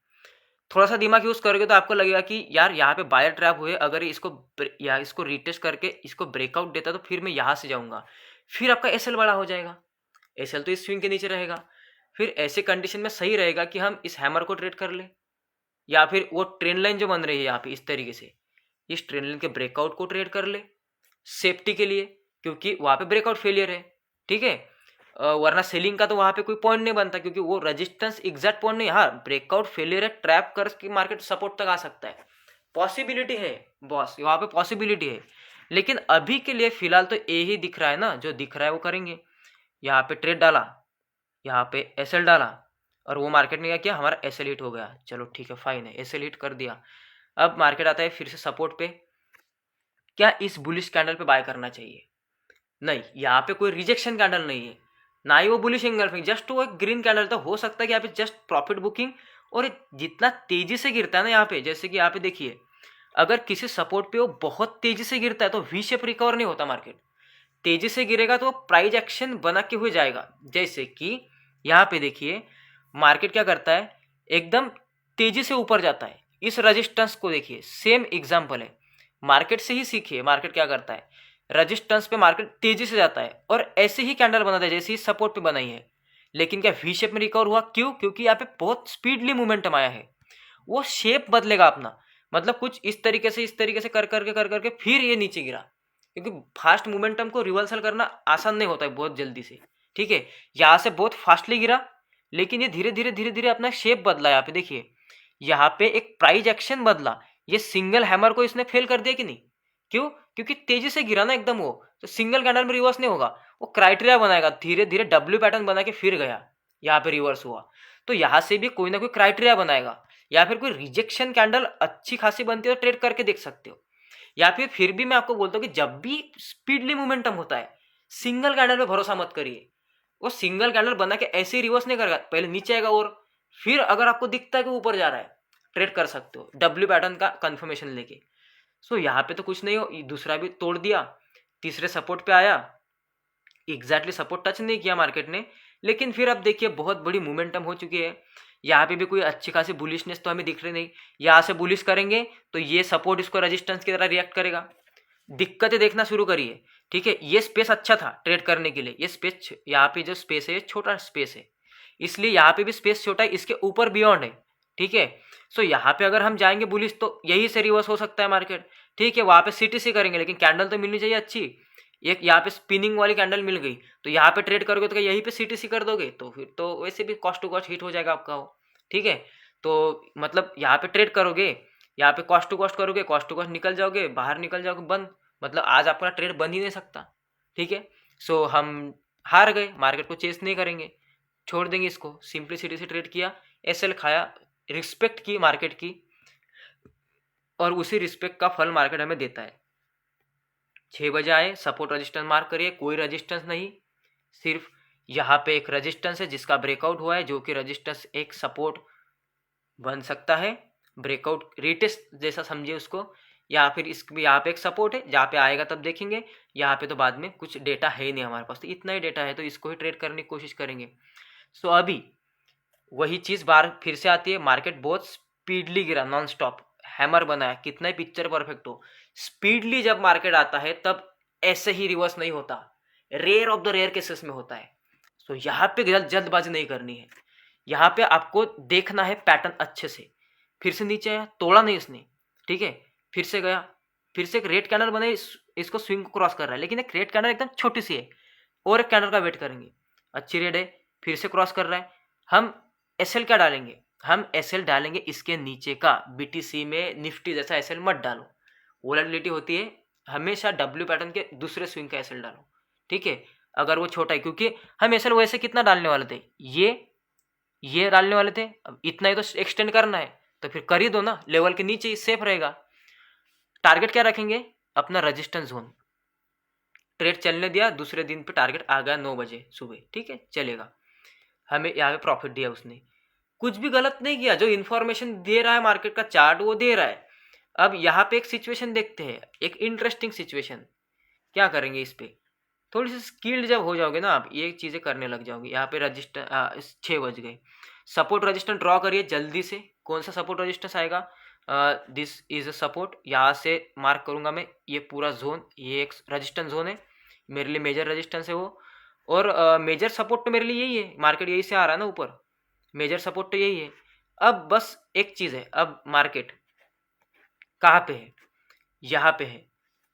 थोड़ा सा दिमाग यूज करोगे तो आपको लगेगा कि यार यहाँ पे बायर ट्रैप हुए, अगर इसको रीटेस्ट करके इसको ब्रेकआउट देता तो फिर मैं यहाँ से जाऊंगा, फिर आपका एसएल बड़ा हो जाएगा, एसएल तो इस स्विंग के नीचे रहेगा। फिर ऐसे कंडीशन में सही रहेगा कि हम इस हैमर को ट्रेड कर ले, या फिर वो ट्रेंड लाइन जो बन रही है यहाँ पे इस तरीके से, इस ट्रेंड लाइन के ब्रेकआउट को ट्रेड कर ले सेफ्टी के लिए, क्योंकि वहाँ पे ब्रेकआउट फेलियर है। ठीक है, वरना सेलिंग का तो वहाँ पे कोई पॉइंट नहीं बनता, क्योंकि वो रेजिस्टेंस एग्जैक्ट पॉइंट नहीं, हाँ ब्रेकआउट फेलियर है, ट्रैप कर के मार्केट सपोर्ट तक आ सकता है, पॉसिबिलिटी है बॉस, वहाँ पे पॉसिबिलिटी है। लेकिन अभी के लिए फिलहाल तो यही दिख रहा है ना, जो दिख रहा है वो करेंगे। यहाँ पे ट्रेड डाला, यहाँ पे एसएल डाला, और वो मार्केट ने क्या किया, हमारा एसएल हिट हो गया, चलो ठीक है फाइन है, एसएल हिट कर दिया। अब मार्केट आता है फिर से सपोर्ट पे, क्या इस बुलिश कैंडल पे बाय करना चाहिए? नहीं, यहाँ पे कोई रिजेक्शन कैंडल नहीं है, ना ही वो बुलिश एंगल्फिंग, जस्ट वो एक ग्रीन कैंडल था। हो सकता है कि यहाँ पे जस्ट प्रॉफिट बुकिंग, और जितना तेजी से गिरता है ना यहाँ पे, जैसे कि यहाँ पे देखिए, अगर किसी सपोर्ट पे वो बहुत तेजी से गिरता है तो वी शेप रिकवर नहीं होता मार्केट, तेजी से गिरेगा तो प्राइस एक्शन बना के हुए जाएगा। जैसे कि यहाँ पे देखिए मार्केट क्या करता है, एकदम तेजी से ऊपर जाता है, इस रेजिस्टेंस को देखिए, सेम एग्जांपल है, मार्केट से ही सीखिए, मार्केट क्या करता है, रेजिस्टेंस पे मार्केट तेजी से जाता है और ऐसे ही कैंडल बनाता है जैसे ही सपोर्ट पे बनाई है। लेकिन क्या वी शेप में रिकवर हुआ? क्यों? क्योंकि यहाँ पे बहुत स्पीडली मोमेंटम आया है, वो शेप बदलेगा अपना, मतलब कुछ इस तरीके से, इस तरीके से कर करके फिर ये नीचे गिरा, क्योंकि फास्ट मोमेंटम को रिवर्सल करना आसान नहीं होता है बहुत जल्दी से। ठीक है, यहाँ से बहुत फास्टली गिरा, लेकिन ये धीरे धीरे अपना शेप बदला। यहाँ पे देखिए, यहाँ पे एक प्राइस एक्शन बदला, ये सिंगल हैमर को इसने फेल कर दिया कि नहीं? क्यों? क्योंकि तेजी से गिरा ना एकदम वो, तो सिंगल कैंडल में रिवर्स नहीं होगा, वो क्राइटेरिया बनाएगा, धीरे धीरे डब्ल्यू पैटर्न बना के फिर गया, यहाँ पे रिवर्स हुआ। तो यहाँ से भी कोई ना कोई क्राइटेरिया बनाएगा, या फिर कोई रिजेक्शन कैंडल अच्छी खासी बनती है तो ट्रेड करके देख सकते हो। या फिर भी मैं आपको बोलता हूँ कि जब भी स्पीडली मोमेंटम होता है, सिंगल कैंडल पे भरोसा मत करिए, वो सिंगल कैंडल बना के ऐसे ही रिवर्स नहीं करेगा, पहले नीचे आएगा और फिर अगर आपको दिखता है कि ऊपर जा रहा है, ट्रेड कर सकते हो डब्ल्यू पैटर्न का कंफर्मेशन लेके। सो यहाँ पे तो कुछ नहीं हो, दूसरा भी तोड़ दिया, तीसरे सपोर्ट पे आया, एग्जैक्टली सपोर्ट टच नहीं किया मार्केट ने, लेकिन फिर अब देखिए बहुत बड़ी मोमेंटम हो चुकी है, यहाँ पे भी कोई अच्छी खासी बुलिशनेस तो हमें दिख रही नहीं। यहाँ से बुलिश करेंगे तो ये सपोर्ट इसको रेजिस्टेंस की तरह रिएक्ट करेगा, दिक्कतें देखना शुरू करिए। ठीक है, ये स्पेस अच्छा था ट्रेड करने के लिए, ये स्पेस, यहाँ पे जो स्पेस है छोटा स्पेस है, इसलिए यहाँ पे भी स्पेस छोटा है, इसके ऊपर बियॉन्ड है। ठीक है, सो यहाँ पे अगर हम जाएंगे बुलिश तो यही से रिवर्स हो सकता है मार्केट। ठीक है, वहाँ पे सीटीसी करेंगे, लेकिन कैंडल तो मिलनी चाहिए अच्छी, एक यहाँ पे स्पिनिंग वाली कैंडल मिल गई, तो यहाँ पे ट्रेड करोगे तो क्या यहीं पे सीटीसी कर दोगे? तो फिर तो वैसे भी कॉस्ट टू कॉस्ट हिट हो जाएगा आपका वो। ठीक है, तो मतलब यहाँ पे ट्रेड करोगे, यहाँ पे कॉस्ट टू कॉस्ट करोगे, कॉस्ट टू कॉस्ट निकल जाओगे, बाहर निकल जाओगे, बंद, मतलब आज आपका ट्रेड बन ही नहीं सकता। ठीक है, सो हम हार गए, मार्केट को चेस नहीं करेंगे, छोड़ देंगे इसको, सिंपलिसिटी से ट्रेड किया, एसएल खाया, रिस्पेक्ट की मार्केट की, और उसी रिस्पेक्ट का फल मार्केट हमें देता है। 6 बजे आए, सपोर्ट रेजिस्टेंस मार्क करिए, कोई रेजिस्टेंस नहीं, सिर्फ यहाँ पे एक रेजिस्टेंस है जिसका ब्रेकआउट हुआ है, जो कि रेजिस्टेंस एक सपोर्ट बन सकता है, ब्रेकआउट रिटेस्ट जैसा समझिए उसको, या फिर इस यहाँ पे एक सपोर्ट है, जहाँ पे आएगा तब देखेंगे। यहाँ पे तो बाद में कुछ डेटा है ही नहीं हमारे पास, तो इतना ही डेटा है, तो इसको ही ट्रेड करने की कोशिश करेंगे। सो अभी वही चीज़ बार फिर से आती है, मार्केट बहुत स्पीडली गिरा, नॉन स्टॉप हैमर बनाया, कितना ही पिक्चर परफेक्ट हो, स्पीडली जब मार्केट आता है तब ऐसे ही रिवर्स नहीं होता, rare of the rare cases में होता है। सो यहाँ पे जल्दबाजी नहीं करनी है, यहाँ पे आपको देखना है पैटर्न अच्छे से। फिर से नीचे आया, तोड़ा नहीं इसने, ठीक है, फिर से गया, फिर से एक रेड कैंडल बने, इसको स्विंग को क्रॉस कर रहा है, लेकिन एक रेड कैंडल एकदम छोटी सी है, और एक कैंडल का वेट करेंगे, अच्छी रेड है, फिर से क्रॉस कर रहा है। हम एसएल क्या डालेंगे? हम एसएल डालेंगे इसके नीचे का, बीटीसी में निफ्टी जैसा एसएल मत डालो, वोलेटिलिटी होती है, हमेशा डब्ल्यू पैटर्न के दूसरे स्विंग का एसएल डालो, ठीक है। अगर वो छोटा है, क्योंकि हम एसएल वैसे कितना डालने वाले थे, ये डालने वाले थे, अब इतना ही तो एक्सटेंड करना है, तो फिर कर ही दो ना, लेवल के नीचे ही सेफ रहेगा। टारगेट क्या रखेंगे, अपना रजिस्टेंस जोन। ट्रेड चलने दिया, दूसरे दिन पे टारगेट आ गया 9 बजे सुबह, ठीक है, चलेगा, हमें यहाँ पे प्रॉफिट दिया उसने, कुछ भी गलत नहीं किया, जो इन्फॉर्मेशन दे रहा है मार्केट का चार्ट वो दे रहा है। अब यहाँ पे एक सिचुएशन देखते हैं, एक इंटरेस्टिंग सिचुएशन। क्या करेंगे इस पे, थोड़ी सी स्किल्ड जब हो जाओगे ना आप, ये चीज़ें करने लग जाओगे। यहाँ पे रजिस्टर 6 बज गए, सपोर्ट रजिस्टेंस ड्रॉ करिए जल्दी से। कौन सा सपोर्ट रजिस्टेंस आएगा, दिस इज अ सपोर्ट, यहाँ से मार्क करूँगा मैं, ये पूरा जोन, ये एक रजिस्टेंस जोन है मेरे लिए, मेजर रजिस्टेंस है वो। और मेजर सपोर्ट तो मेरे लिए यही है, मार्केट यही से आ रहा है ना ऊपर, मेजर सपोर्ट तो यही है। अब बस एक चीज़ है, अब मार्केट कहाँ पे है, यहाँ पे है,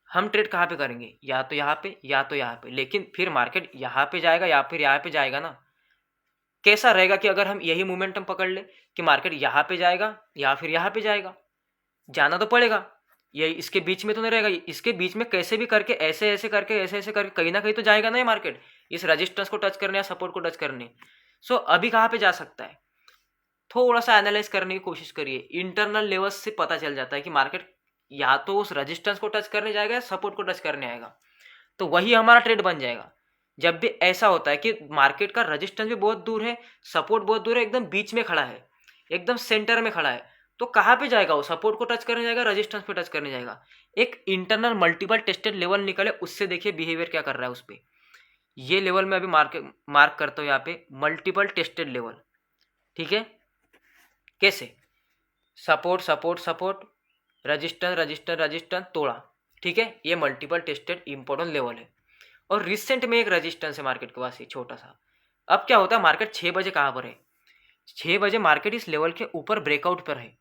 हम ट्रेड कहाँ पे करेंगे, या तो यहाँ पे या तो यहाँ पे, लेकिन फिर मार्केट यहाँ पे जाएगा या फिर यहाँ पे जाएगा ना। कैसा रहेगा कि अगर हम यही मोमेंटम पकड़ ले कि मार्केट यहाँ पे जाएगा या फिर यहाँ पे जाएगा, जाना तो पड़ेगा, ये इसके बीच में तो नहीं रहेगा, इसके बीच में कैसे भी करके ऐसे ऐसे करके ऐसे ऐसे करके कहीं ना कहीं तो जाएगा ना ये मार्केट, इस रजिस्टेंस को टच करने या सपोर्ट को टच करने। सो अभी कहाँ पे जा सकता है, थोड़ा सा एनालाइज करने की कोशिश करिए, इंटरनल लेवल्स से पता चल जाता है कि मार्केट या तो उस रजिस्टेंस को टच करने जाएगा या सपोर्ट को टच करने आएगा, तो वही हमारा ट्रेड बन जाएगा। जब भी ऐसा होता है कि मार्केट का रजिस्टेंस भी बहुत दूर है, सपोर्ट बहुत दूर है, एकदम बीच में खड़ा है, एकदम सेंटर में खड़ा है, तो कहाँ पे जाएगा वो, सपोर्ट को टच करने जाएगा, रजिस्टेंस पे टच करने जाएगा। एक इंटरनल मल्टीपल टेस्टेड लेवल निकले, उससे देखिए बिहेवियर क्या कर रहा है उस पर। ये लेवल में अभी मार्क करता हूँ यहाँ पे, मल्टीपल टेस्टेड लेवल, ठीक है। कैसे, support support support, resistance resistance resistance तोड़ा, ठीक है, ये मल्टीपल टेस्टेड इंपॉर्टेंट लेवल है। और रिसेंट में एक रजिस्टेंस है मार्केट के पास, ये छोटा सा। अब क्या होता है, मार्केट 6 बजे कहाँ पर है, 6 बजे मार्केट इस लेवल के ऊपर ब्रेकआउट पर है,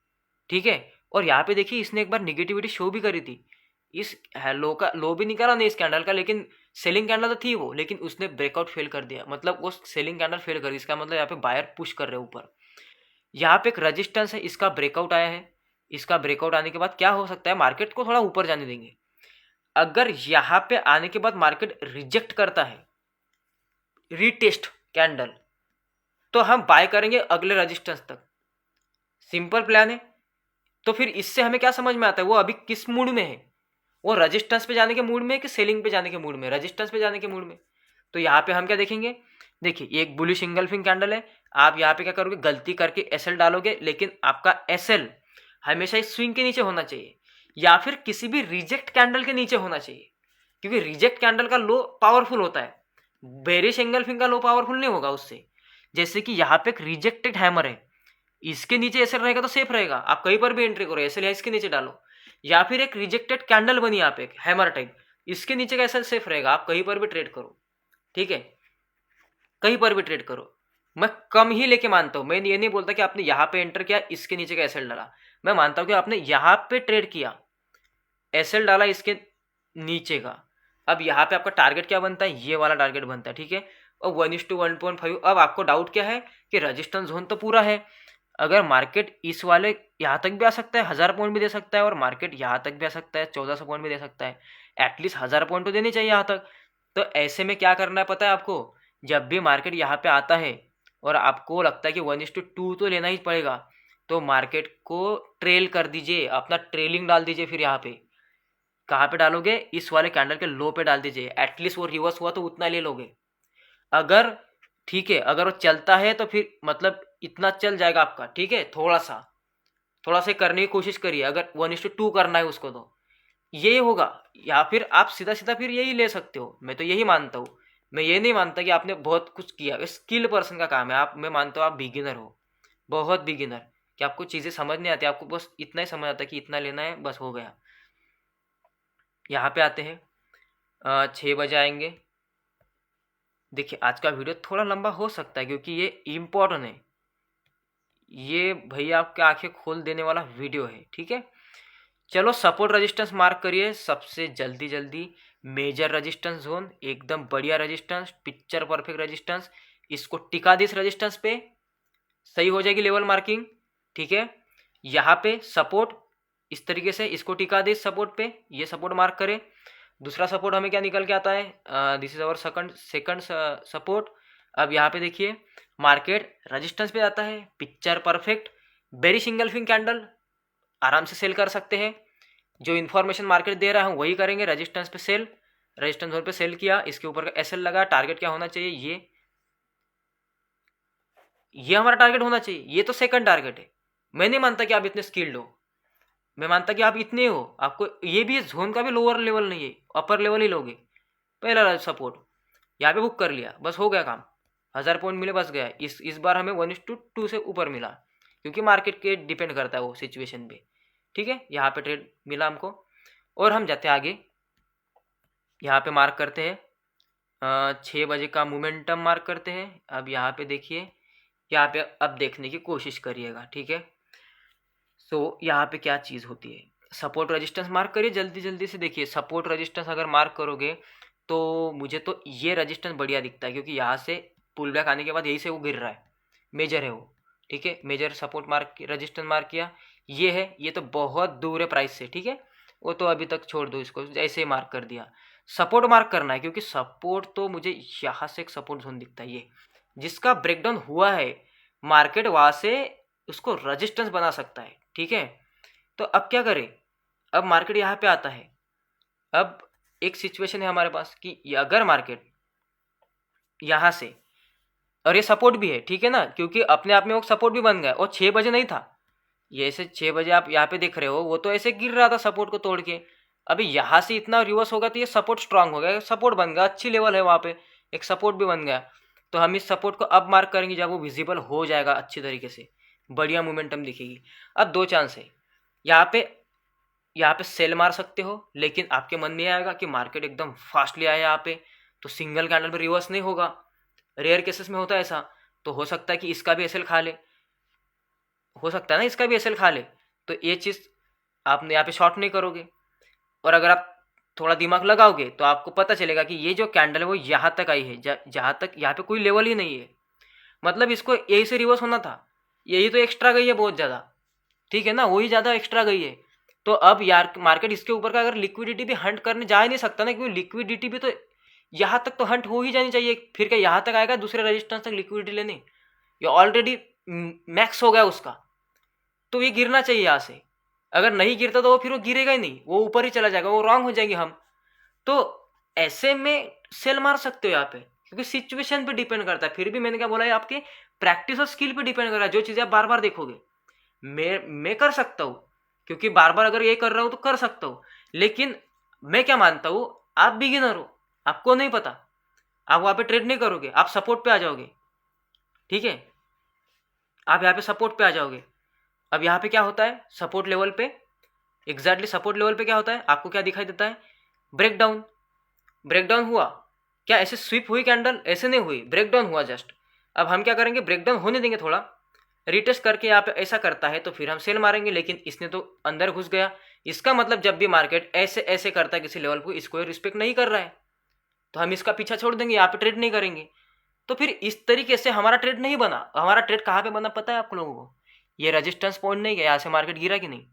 ठीक है। और यहाँ पे देखिए इसने एक बार निगेटिविटी शो भी करी थी, इस लो का लो भी निकाला नहीं इस कैंडल का, लेकिन सेलिंग कैंडल तो थी वो, लेकिन उसने ब्रेकआउट फेल कर दिया, मतलब वो सेलिंग कैंडल फेल कर, इसका मतलब यहाँ पे बायर पुश कर रहे हैं ऊपर। यहाँ पे एक रजिस्टेंस है, इसका ब्रेकआउट आया है, इसका ब्रेकआउट आने के बाद क्या हो सकता है, मार्केट को थोड़ा ऊपर जाने देंगे। अगर यहाँ पे आने के बाद मार्केट रिजेक्ट करता है रीटेस्ट कैंडल, तो हम बाय करेंगे अगले रजिस्टेंस तक, सिंपल प्लान है। तो फिर इससे हमें क्या समझ में आता है, वो अभी किस मूड में है, वो रजिस्टेंस पे जाने के मूड में है कि सेलिंग पे जाने के मूड में, रजिस्टेंस पे जाने के मूड में। तो यहाँ पे हम क्या देखेंगे, देखिए ये एक बुलिश इंगल्फिंग कैंडल है, आप यहाँ पे क्या करोगे, गलती करके एसएल डालोगे, लेकिन आपका एसएल हमेशा इस स्विंग के नीचे होना चाहिए, या फिर किसी भी रिजेक्ट कैंडल के नीचे होना चाहिए, क्योंकि रिजेक्ट कैंडल का लो पावरफुल होता है, बेरिश एंगल्फिंग का लो पावरफुल नहीं होगा उससे। जैसे कि यहाँ पे एक रिजेक्टेड हैमर है, इसके नीचे एसएल रहेगा तो सेफ रहेगा, आप कहीं पर भी एंट्री करो एसएल या इसके नीचे डालो। या फिर एक रिजेक्टेड कैंडल बनी यहाँ पे हैमर टाइप, इसके नीचे का एसएल सेफ रहेगा, आप कहीं पर भी ट्रेड करो, ठीक है, कहीं पर भी ट्रेड करो। मैं कम ही लेके मानता हूँ, मैं ये नहीं बोलता कि आपने यहाँ पे एंटर किया इसके नीचे का एसएल डाला, मैं मानता हूँ कि आपने यहाँ पे ट्रेड किया, एसएल डाला इसके नीचे का, अब यहाँ पे आपका टारगेट क्या बनता है, ये वाला टारगेट बनता है, ठीक है। और 1:1.5, अब आपको डाउट क्या है कि रजिस्टेंस जोन तो पूरा है, अगर मार्केट इस वाले यहाँ तक भी आ सकता है, 1000 पॉइंट भी दे सकता है, और मार्केट यहाँ तक भी आ सकता है, 1400 पॉइंट भी दे सकता है, एटलीस्ट 1000 पॉइंट तो देनी चाहिए यहाँ तक। तो ऐसे में क्या करना है पता है आपको, जब भी मार्केट यहाँ पे आता है और आपको लगता है कि 1:2 तो लेना ही पड़ेगा, तो मार्केट को ट्रेल कर दीजिए, अपना ट्रेलिंग डाल दीजिए। फिर यहाँ पे कहाँ पे डालोगे, इस वाले कैंडल के लो पे डाल दीजिए, एटलीस्ट वो रिवर्स हुआ तो उतना ले लोगे। अगर ठीक है, अगर वो चलता है तो फिर मतलब इतना चल जाएगा आपका, ठीक है, थोड़ा सा करने की कोशिश करिए, अगर 1:2 करना है उसको तो ये होगा। या फिर आप सीधा सीधा फिर यही ले सकते हो, मैं तो यही मानता हूँ। मैं ये नहीं मानता कि आपने बहुत कुछ किया, स्किल पर्सन का काम है, आप, मैं मानता हूँ आप बिगिनर हो, बहुत बिगिनर, कि आपको चीज़ें समझ नहीं आती, आपको बस इतना ही समझ आता है कि इतना लेना है, बस हो गया। यहाँ पे आते हैं 6 बजे आएंगे। देखिए आज का वीडियो थोड़ा लंबा हो सकता है क्योंकि ये इम्पोर्टेंट है, ये भैया आपके आंखें खोल देने वाला वीडियो है, ठीक है। चलो सपोर्ट रेजिस्टेंस मार्क करिए सबसे जल्दी जल्दी, मेजर रेजिस्टेंस जोन, एकदम बढ़िया रेजिस्टेंस, पिक्चर परफेक्ट रेजिस्टेंस, इसको टिका दी इस रेजिस्टेंस पे, सही हो जाएगी लेवल मार्किंग, ठीक है। यहाँ पे सपोर्ट, इस तरीके से इसको टिका दे इस सपोर्ट पे, ये सपोर्ट मार्क करे। दूसरा सपोर्ट हमें क्या निकल के आता है, this is our second support. अब यहाँ पे देखिए मार्केट रेजिस्टेंस पे जाता है, पिक्चर परफेक्ट, वेरी सिंगल फिंग कैंडल, आराम से सेल कर सकते हैं। जो इन्फॉर्मेशन मार्केट दे रहा है वही करेंगे, रेजिस्टेंस पे सेल, रेजिस्टेंस जोन पे सेल किया, इसके ऊपर का एसएल लगा, टारगेट क्या होना चाहिए, ये हमारा टारगेट होना चाहिए। ये तो सेकंड टारगेट है। मैं नहीं मानता कि आप इतने स्किल्ड हो, मैं मानता कि आप इतने हो, आपको ये भी जोन का भी लोअर लेवल नहीं है, अपर लेवल ही लोगे। पहला सपोर्ट यहाँ पे बुक कर लिया, बस हो गया काम, 1000 पॉइंट मिले, बस गया। इस बार हमें 1:2 से ऊपर मिला, क्योंकि मार्केट के डिपेंड करता है वो सिचुएशन पे। ठीक है, यहाँ पे ट्रेड मिला हमको। और हम जाते हैं आगे, यहाँ पे मार्क करते हैं 6 बजे का मोमेंटम मार्क करते हैं। अब यहाँ पे देखिए, यहाँ पे अब देखने की कोशिश करिएगा। ठीक है, तो यहाँ पे क्या चीज़ होती है, सपोर्ट रेजिस्टेंस मार्क करिए जल्दी जल्दी से। देखिए सपोर्ट रेजिस्टेंस अगर मार्क करोगे तो मुझे तो ये रेजिस्टेंस बढ़िया दिखता है, क्योंकि यहाँ से पुल बैक आने के बाद यही से वो गिर रहा है, मेजर है वो। ठीक है, major support mark, resistance mark किया, ये है, ये तो बहुत दूर है प्राइस से। ठीक है, वो तो अभी तक छोड़ दो इसको, ऐसे ही मार्क कर दिया। सपोर्ट मार्क करना है, क्योंकि सपोर्ट तो मुझे यहाँ से एक सपोर्ट जोन दिखता है, ये जिसका ब्रेकडाउन हुआ है मार्केट, वहाँ से उसको रेजिस्टेंस बना सकता है। ठीक है, तो अब क्या करें, अब मार्केट यहाँ पे आता है। अब एक सिचुएशन है हमारे पास कि अगर मार्केट यहाँ से, और ये सपोर्ट भी है, ठीक है ना, क्योंकि अपने आप में वो सपोर्ट भी बन गया, और 6 बजे नहीं था, ये ऐसे 6 बजे आप यहाँ पे देख रहे हो, वो तो ऐसे गिर रहा था सपोर्ट को तोड़ के। अभी यहाँ से इतना रिवर्स होगा तो ये सपोर्ट स्ट्रांग हो गया, सपोर्ट बन गया, अच्छी लेवल है वहाँ पे, एक सपोर्ट भी बन गया। तो हम इस सपोर्ट को अब मार्क करेंगे जब वो विजिबल हो जाएगा अच्छी तरीके से, बढ़िया मोमेंटम दिखेगी। अब दो चांस है, यहाँ पे सेल मार सकते हो, लेकिन आपके मन में आएगा कि मार्केट एकदम फास्टली आया यहाँ पे, तो सिंगल कैंडल पे रिवर्स नहीं होगा, रेयर केसेस में होता है ऐसा। तो हो सकता है कि इसका भी एसएल खा ले, हो सकता है ना इसका भी एसएल खा ले, तो ये चीज़ आप यहाँ पे शॉर्ट नहीं करोगे। और अगर आप थोड़ा दिमाग लगाओगे तो आपको पता चलेगा कि ये जो कैंडल है वो यहाँ तक आई है, जहाँ तक यहाँ पे कोई लेवल ही नहीं है, मतलब इसको यही से रिवर्स होना था, यही तो एक्स्ट्रा गई है बहुत ज़्यादा। ठीक है ना, वही ज़्यादा एक्स्ट्रा गई है। तो अब यार मार्केट इसके ऊपर का अगर लिक्विडिटी भी हंट करने जा ही नहीं सकता ना, क्योंकि लिक्विडिटी भी तो यहाँ तक तो हंट हो ही जानी चाहिए, फिर क्या यहाँ तक आएगा दूसरे रेजिस्टेंस तक लिक्विडिटी लेने, ये ऑलरेडी मैक्स हो गया उसका, तो ये गिरना चाहिए यहाँ से। अगर नहीं गिरता तो वो फिर वो गिरेगा ही नहीं, वो ऊपर ही चला जाएगा, वो रॉन्ग हो जाएंगे हम। तो ऐसे में सेल मार सकते हो यहाँ पे, क्योंकि सिचुएशन पे डिपेंड करता है। फिर भी मैंने क्या बोला है, आपके प्रैक्टिस और स्किल पे डिपेंड कर रहा है, जो चीज़ें आप बार बार देखोगे। मैं कर सकता हूँ, क्योंकि बार बार अगर ये कर रहा हूँ तो कर सकता हूँ, लेकिन मैं क्या मानता हूँ, आप बिगिनर हो, आपको नहीं पता, आप वहाँ पे ट्रेड नहीं करोगे, आप सपोर्ट पे आ जाओगे। ठीक है, आप यहाँ पे सपोर्ट पे आ जाओगे। अब यहाँ पे क्या होता है, सपोर्ट लेवल पे, एग्जैक्टली सपोर्ट लेवल पे क्या होता है, आपको क्या दिखाई देता है, ब्रेकडाउन। ब्रेकडाउन हुआ क्या, ऐसे स्विप हुई कैंडल, ऐसे नहीं हुई, ब्रेकडाउन हुआ जस्ट। अब हम क्या करेंगे, ब्रेकडाउन होने देंगे, थोड़ा रिटेस्ट करके यहाँ पे ऐसा करता है तो फिर हम सेल मारेंगे, लेकिन इसने तो अंदर घुस गया। इसका मतलब जब भी मार्केट ऐसे ऐसे करता है किसी लेवल को, इसको रिस्पेक्ट नहीं कर रहा है, तो हम इसका पीछा छोड़ देंगे, यहाँ पे ट्रेड नहीं करेंगे। तो फिर इस तरीके से हमारा ट्रेड नहीं बना। हमारा ट्रेड कहाँ पे बना पता है आप लोगों को, ये रेजिस्टेंस पॉइंट नहीं गया, यहाँ से मार्केट गिरा कि नहीं,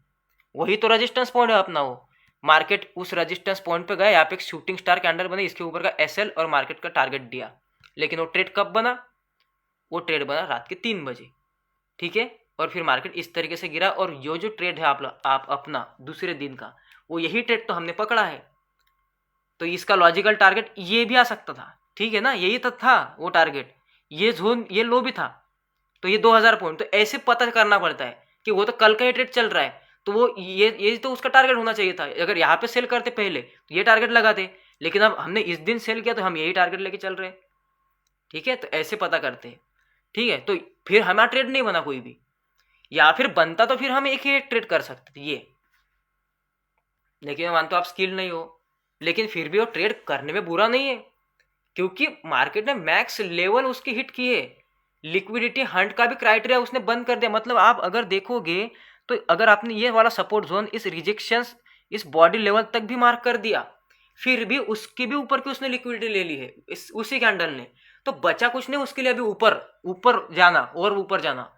वही तो रेजिस्टेंस पॉइंट है अपना। वो मार्केट उस रेजिस्टेंस पॉइंट पे गया, यहाँ पे एक शूटिंग स्टार कैंडल बनी, इसके ऊपर का एसएल और मार्केट का टारगेट दिया, लेकिन वो ट्रेड कब बना, वो ट्रेड बना रात के 3 बजे। ठीक है, और फिर मार्केट इस तरीके से गिरा, और जो ट्रेड है आप अपना दूसरे दिन का, वो यही ट्रेड तो हमने पकड़ा है। तो इसका लॉजिकल टारगेट ये भी आ सकता था, ठीक है ना, यही तो था वो टारगेट, ये जोन, ये लो भी था, तो ये 2000 पॉइंट। तो ऐसे पता करना पड़ता है कि वो तो कल का ही ट्रेड चल रहा है, तो वो ये तो उसका टारगेट होना चाहिए था। अगर यहाँ पे सेल करते पहले तो ये टारगेट लगाते, लेकिन अब हमने इस दिन सेल किया तो हम यही टारगेट लेके चल रहे हैं। ठीक है, तो ऐसे पता करते हैं। ठीक है, तो फिर हमारा ट्रेड नहीं बना कोई भी, या फिर बनता तो फिर हम एक ही ट्रेड कर सकते थे ये, लेकिन मैं मानता हूँ आप स्किल नहीं हो, लेकिन फिर भी वो ट्रेड करने में बुरा नहीं है, क्योंकि मार्केट ने मैक्स लेवल उसकी हिट की है। लिक्विडिटी हंट का भी क्राइटेरिया उसने बंद कर दिया। मतलब आप अगर देखोगे तो अगर आपने ये वाला सपोर्ट जोन, इस रिजेक्शंस, इस बॉडी लेवल तक भी मार्क कर दिया, फिर भी उसके भी ऊपर की उसने लिक्विडिटी ले ली है उसी कैंडल ने, तो बचा कुछ नहीं उसके लिए अभी ऊपर ऊपर जाना और ऊपर जाना।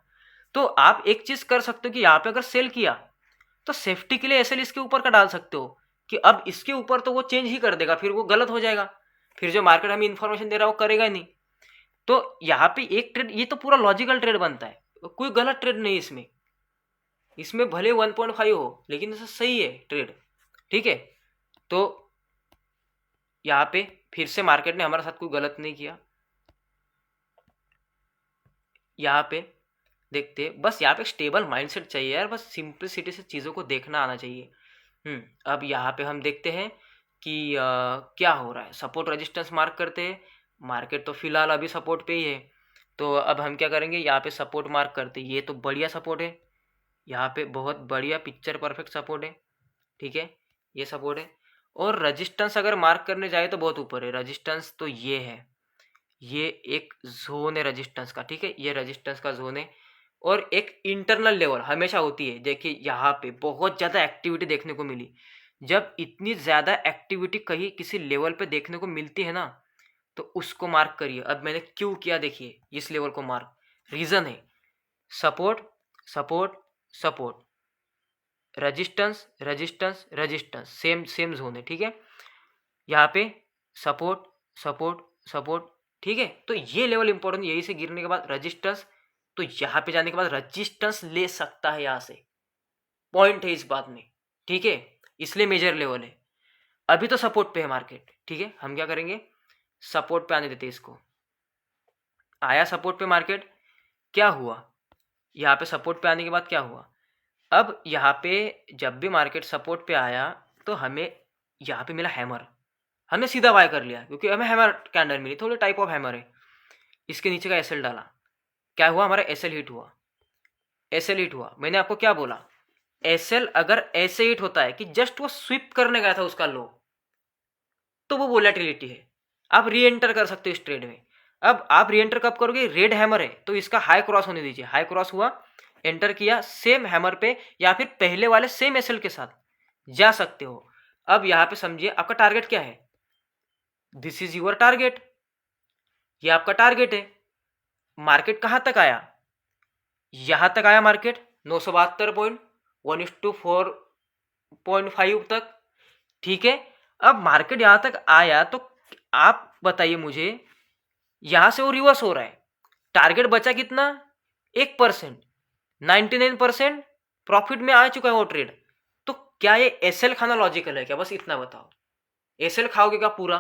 तो आप एक चीज कर सकते हो कि यहाँ पे अगर सेल किया तो सेफ्टी के लिए एसएल इसके ऊपर का डाल सकते हो कि अब इसके ऊपर तो वो चेंज ही कर देगा, फिर वो गलत हो जाएगा, फिर जो मार्केट हमें इन्फॉर्मेशन दे रहा है वो करेगा ही नहीं। तो यहाँ पे एक ट्रेड, ये तो पूरा लॉजिकल ट्रेड बनता है, कोई गलत ट्रेड नहीं इसमें, इसमें भले 1.5 हो लेकिन इससे सही है ट्रेड, ठीक है। तो यहाँ पे फिर से मार्केट ने हमारे साथ कोई गलत नहीं किया। यहाँ पे देखते हैं, बस यहाँ पे स्टेबल माइंडसेट चाहिए यार, बस सिंपलिसिटी से चीज़ों को देखना आना चाहिए। अब यहाँ पे हम देखते हैं कि क्या हो रहा है। सपोर्ट रेजिस्टेंस मार्क करते हैं, मार्केट तो फिलहाल अभी सपोर्ट पे ही है। तो अब हम क्या करेंगे, यहाँ पे सपोर्ट मार्क करते हैं, ये तो बढ़िया सपोर्ट है, यहाँ पे बहुत बढ़िया पिक्चर परफेक्ट सपोर्ट है, ठीक है, ये सपोर्ट है। और रजिस्टेंस अगर मार्क करने जाए तो बहुत ऊपर है रजिस्टेंस, तो ये है, ये एक जोन है रजिस्टेंस का, ठीक है, ये रजिस्टेंस का जोन है। और एक इंटरनल लेवल हमेशा होती है, देखिए यहाँ पे बहुत ज़्यादा एक्टिविटी देखने को मिली। जब इतनी ज़्यादा एक्टिविटी कहीं किसी लेवल पे देखने को मिलती है ना, तो उसको मार्क करिए। अब मैंने क्यों किया देखिए इस लेवल को मार्क, रीज़न है support support support, resistance resistance resistance, same same zone है, ठीक है। यहाँ पे सपोर्ट सपोर्ट सपोर्ट, ठीक है। तो ये लेवल इंपॉर्टेंट, यही से गिरने के बाद रजिस्टेंस, तो यहाँ पे जाने के बाद रजिस्टेंस ले सकता है, यहाँ से पॉइंट है इस बात में, ठीक है, इसलिए मेजर लेवल है। अभी तो सपोर्ट पे है मार्केट, ठीक है, हम क्या करेंगे, सपोर्ट पे आने देते इसको। आया सपोर्ट पे मार्केट, क्या हुआ, यहाँ पे सपोर्ट पे आने के बाद क्या हुआ, अब यहाँ पे जब भी मार्केट सपोर्ट पे आया तो हमें यहाँ पे मिला हैमर, हमने सीधा बाय कर लिया क्योंकि हमें हैमर कैंडल मिली, थोड़े टाइप ऑफ हैमर है। इसके नीचे का एसएल डाला, क्या हुआ, हमारा एसएल हिट हुआ, एसएल हिट हुआ। मैंने आपको क्या बोला, एसएल अगर ऐसे हिट होता है कि जस्ट वो स्विप करने गया था उसका लो, तो वो वोलेटिलिटी है, आप री एंटर कर सकते हो इस ट्रेड में। अब आप री एंटर कब करोगे, रेड हैमर है तो इसका हाई क्रॉस होने दीजिए, हाई क्रॉस हुआ, एंटर किया सेम हैमर पे या फिर पहले वाले सेम एसएल के साथ जा सकते हो। अब यहाँ पे समझिए आपका टारगेट क्या है, दिस इज योर टारगेट, ये आपका टारगेट है। मार्केट कहां तक आया, यहां तक आया मार्केट 972.1:4.5 तक, ठीक है। अब मार्केट यहां तक आया तो आप बताइए मुझे, यहां से वो रिवर्स हो रहा है, टारगेट बचा कितना, 1%, 99% प्रॉफिट में आ चुका है वो ट्रेड। तो क्या ये एसएल खाना लॉजिकल है क्या, बस इतना बताओ, एसएल खाओगे क्या पूरा।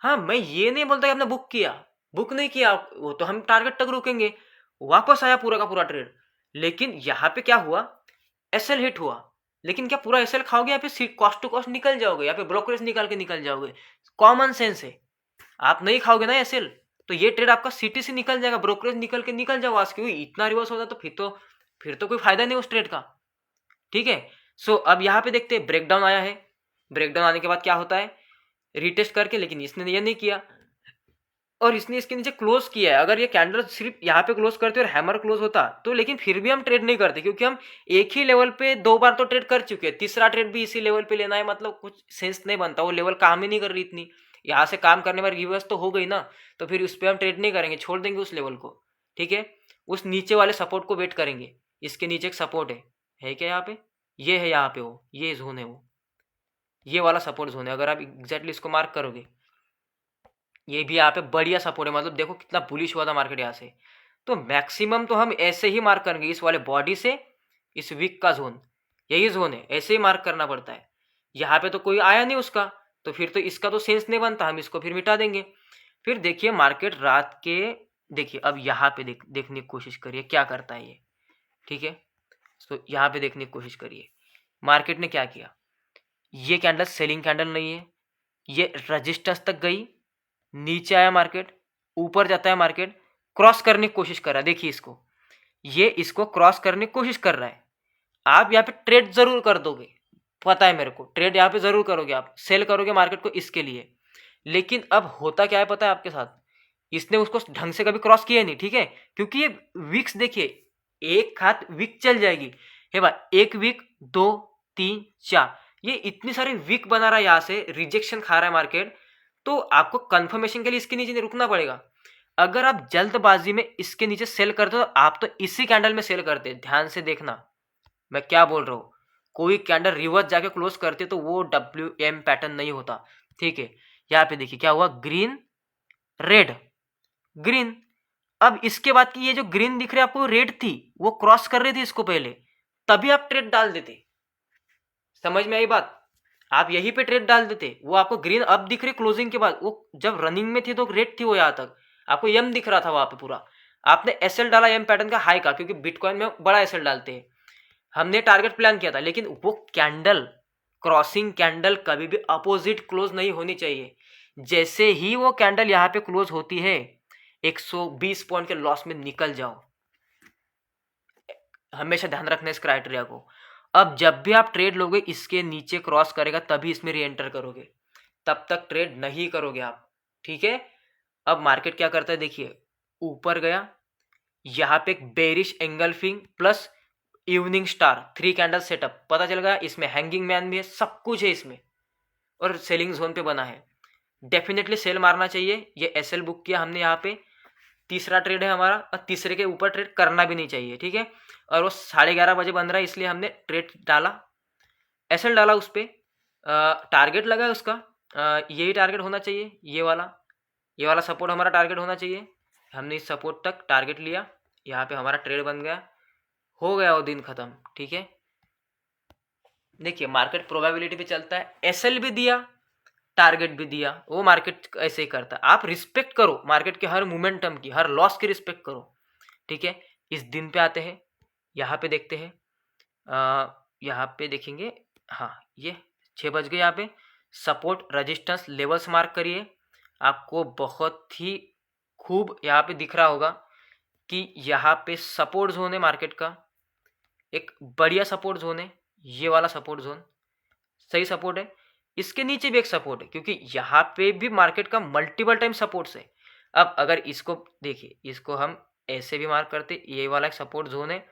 हाँ, मैं ये नहीं बोलता कि आपने बुक किया, बुक नहीं किया, वो तो हम टारगेट तक रुकेंगे, वापस आया पूरा का पूरा ट्रेड, लेकिन यहाँ पे क्या हुआ, एसएल हिट हुआ, लेकिन क्या पूरा एसएल खाओगे, यहाँ पे कॉस्ट टू कॉस्ट निकल जाओगे, यहाँ पे ब्रोकरेज निकाल के निकल जाओगे, कॉमन सेंस है। आप नहीं खाओगे ना एसएल तो ये ट्रेड आपका सीटीसी निकल जाएगा, ब्रोकरेज निकल के निकल जाओ आज, क्योंकि इतना रिवर्स होता तो फिर तो कोई फायदा नहीं उस ट्रेड का, ठीक है। सो अब यहाँ पे देखते हैं ब्रेकडाउन आया है, ब्रेकडाउन आने के बाद क्या होता है, रीटेस्ट करके, लेकिन इसने ये नहीं किया और इसने इसके नीचे क्लोज किया है। अगर ये कैंडल सिर्फ यहाँ पे क्लोज करते और हैमर क्लोज होता तो, लेकिन फिर भी हम ट्रेड नहीं करते क्योंकि हम एक ही लेवल पे 2 बार तो ट्रेड कर चुके हैं, तीसरा ट्रेड भी इसी लेवल पे लेना है, मतलब कुछ सेंस नहीं बनता, वो लेवल काम ही नहीं कर रही इतनी, यहाँ से काम करने में रिवर्स तो हो गई ना, तो फिर उस पर हम ट्रेड नहीं करेंगे, छोड़ देंगे उस लेवल को, ठीक है। उस नीचे वाले सपोर्ट को वेट करेंगे, इसके नीचे एक सपोर्ट है क्या यहाँ पे, ये है यहाँ पे, वो ये जोन है, वो ये वाला सपोर्ट जोन है। अगर आप एग्जैक्टली इसको मार्क करोगे, ये भी यहाँ पे बढ़िया सपोर्ट है, मतलब देखो कितना बुलिश हुआ था मार्केट यहाँ से। तो मैक्सिमम तो हम ऐसे ही मार्क करेंगे, इस वाले बॉडी से इस वीक का जोन, यही जोन है, ऐसे ही मार्क करना पड़ता है। यहाँ पे तो कोई आया नहीं उसका, तो फिर तो इसका तो सेंस नहीं बनता, हम इसको फिर मिटा देंगे। फिर देखिए मार्केट रात के, देखिए अब यहाँ पे देखने की कोशिश करिए क्या करता है ये, ठीक है। तो यहाँ पे देखने की कोशिश करिए मार्केट ने क्या किया, ये कैंडल सेलिंग कैंडल नहीं है, ये रजिस्टेंस तक गई, नीचे आया मार्केट, ऊपर जाता है मार्केट, क्रॉस करने की कोशिश कर रहा है, देखिए इसको, ये इसको क्रॉस करने की कोशिश कर रहा है। आप यहाँ पे ट्रेड जरूर कर दोगे, पता है मेरे को, ट्रेड यहाँ पे जरूर करोगे, आप सेल करोगे मार्केट को इसके लिए, लेकिन अब होता क्या है पता है आपके साथ, इसने उसको ढंग से कभी क्रॉस किया नहीं, ठीक है, क्योंकि ये वीक्स देखिए, एक हाथ वीक चल जाएगी, हे भाई 1 वीक 2 3 4, ये इतनी सारी वीक बना रहा है, यहाँ से रिजेक्शन खा रहा है मार्केट, तो आपको कंफर्मेशन के लिए इसके नीचे रुकना पड़ेगा। अगर आप जल्दबाजी में इसके नीचे सेल करते हो तो आप तो इसी कैंडल में सेल करते, ध्यान से देखना मैं क्या बोल रहा हूँ, कोई कैंडल रिवर्स जाके क्लोज करते तो वो WM पैटर्न नहीं होता। ठीक है, यहाँ पे देखिए क्या हुआ, ग्रीन रेड ग्रीन। अब इसके बाद की ये जो ग्रीन दिख रही है आपको रेड थी, वो क्रॉस कर रही थी इसको पहले, तभी आप ट्रेड डाल देते। समझ में आई बात? आप यहीं पे ट्रेड डाल देते। वो आपको ग्रीन अब दिख रही क्लोजिंग के बाद, वो जब रनिंग में थी तो रेड थी वो, यहाँ तक आपको एम दिख रहा था वहां पे पूरा। आपने एसएल डाला एम पैटर्न का हाई का, क्योंकि बिटकॉइन में बड़ा एसएल डालते हैं। हमने टारगेट प्लान किया था, लेकिन वो कैंडल क्रॉसिंग कैंडल कभी भी अपोजिट क्लोज नहीं होनी चाहिए। जैसे ही वो कैंडल यहाँ पे क्लोज होती है 120 पॉइंट के लॉस में निकल जाओ। हमेशा ध्यान रखना इस क्राइटेरिया को। अब जब भी आप ट्रेड लोगे इसके नीचे क्रॉस करेगा तभी इसमें री एंटर करोगे, तब तक ट्रेड नहीं करोगे आप। ठीक है, अब मार्केट क्या करता है देखिए, ऊपर गया, यहाँ पे एक bearish engulfing plus evening star 3 candle setup पता चल गया। इसमें हैंगिंग मैन भी है, सब कुछ है इसमें, और सेलिंग जोन पे बना है। डेफिनेटली सेल मारना चाहिए। ये एसएल बुक किया हमने, यहाँ पे तीसरा ट्रेड है हमारा, और तीसरे के ऊपर ट्रेड करना भी नहीं चाहिए। ठीक है, और वो 11:30 बजे बन रहा है, इसलिए हमने ट्रेड डाला, एसएल डाला, उस पर टारगेट लगा उसका। यही टारगेट होना चाहिए, ये वाला सपोर्ट हमारा टारगेट होना चाहिए। हमने इस सपोर्ट तक टारगेट लिया, यहाँ पे हमारा ट्रेड बन गया, हो गया वो दिन खत्म। ठीक है, देखिए मार्केट प्रोबेबिलिटी पे चलता है, एसएल भी दिया टारगेट भी दिया, वो मार्केट ऐसे ही करता है। आप रिस्पेक्ट करो मार्केट के हर मोमेंटम की, हर लॉस की रिस्पेक्ट करो। ठीक है, इस दिन पे आते हैं, यहाँ पे देखते हैं, यहाँ पे देखेंगे, हाँ ये 6 बज गए। यहाँ पे सपोर्ट रेजिस्टेंस लेवल्स मार्क करिए, आपको बहुत ही खूब यहाँ पे दिख रहा होगा कि यहाँ पे सपोर्ट जोन है मार्केट का, एक बढ़िया सपोर्ट जोन है, ये वाला सपोर्ट जोन सही सपोर्ट है। इसके नीचे भी एक सपोर्ट है, क्योंकि यहाँ पे भी मार्केट का मल्टीपल टाइम सपोर्ट्स है। अब अगर इसको देखिए, इसको हम ऐसे भी मार्क करते, ये वाला एक सपोर्ट जोन है,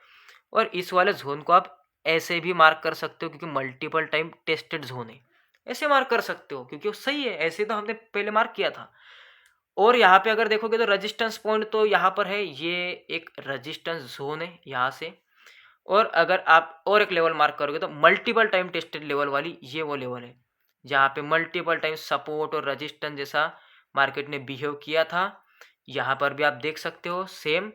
और इस वाले जोन को आप ऐसे भी मार्क कर सकते हो, क्योंकि मल्टीपल टाइम टेस्टेड जोन है। ऐसे मार्क कर सकते हो क्योंकि वो सही है, ऐसे तो हमने पहले मार्क किया था। और यहाँ पे अगर देखोगे तो रेजिस्टेंस पॉइंट तो यहाँ पर है, ये एक रेजिस्टेंस जोन है यहाँ से। और अगर आप और एक लेवल मार्क करोगे तो मल्टीपल टाइम टेस्टेड लेवल वाली, ये वो लेवल है जहाँ पे मल्टीपल टाइम सपोर्ट और रेजिस्टेंस जैसा मार्केट ने बिहेव किया था। यहाँ पर भी आप देख सकते हो सेम,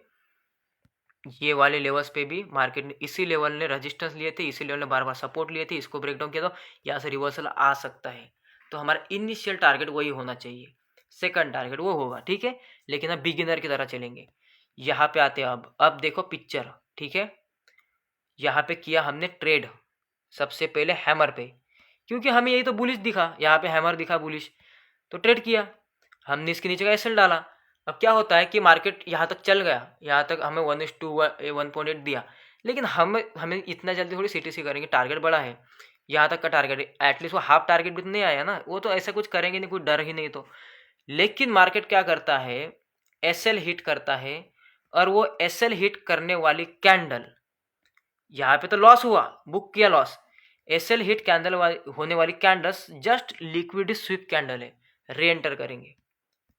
ये वाले लेवल्स पे भी मार्केट ने इसी लेवल ने रेजिस्टेंस लिए थे, इसी लेवल ने बार बार सपोर्ट लिए थे, इसको ब्रेक डाउन किया तो यहाँ से रिवर्सल आ सकता है। तो हमारा इनिशियल टारगेट वही होना चाहिए, सेकंड टारगेट वो होगा। ठीक है, लेकिन अब बिगिनर की तरह चलेंगे। यहाँ पे आते हैं, अब देखो पिक्चर। ठीक है, यहाँ पे किया हमने ट्रेड सबसे पहले हैमर पे, क्योंकि हमें यही तो बुलिश दिखा, यहाँ पे हैमर दिखा बुलिश, तो ट्रेड किया हमने, इसके नीचे का एसएल डाला। अब क्या होता है कि मार्केट यहाँ तक चल गया, यहाँ तक हमें 1:1.8 दिया, लेकिन हमें इतना जल्दी थोड़ी सीटीसी करेंगे, टारगेट बड़ा है, यहाँ तक का टारगेट है, एटलीस्ट वो हाफ टारगेट भी तो नहीं आया ना, वो तो ऐसा कुछ करेंगे नहीं, कोई डर ही नहीं तो। लेकिन मार्केट क्या करता है, एसएल हिट करता है, और वो एसएल हिट करने वाली कैंडल, यहाँ पे तो लॉस हुआ, बुक किया लॉस, एसएल हिट कैंडल होने वाली candles just liquid sweep candle है, री एंटर करेंगे,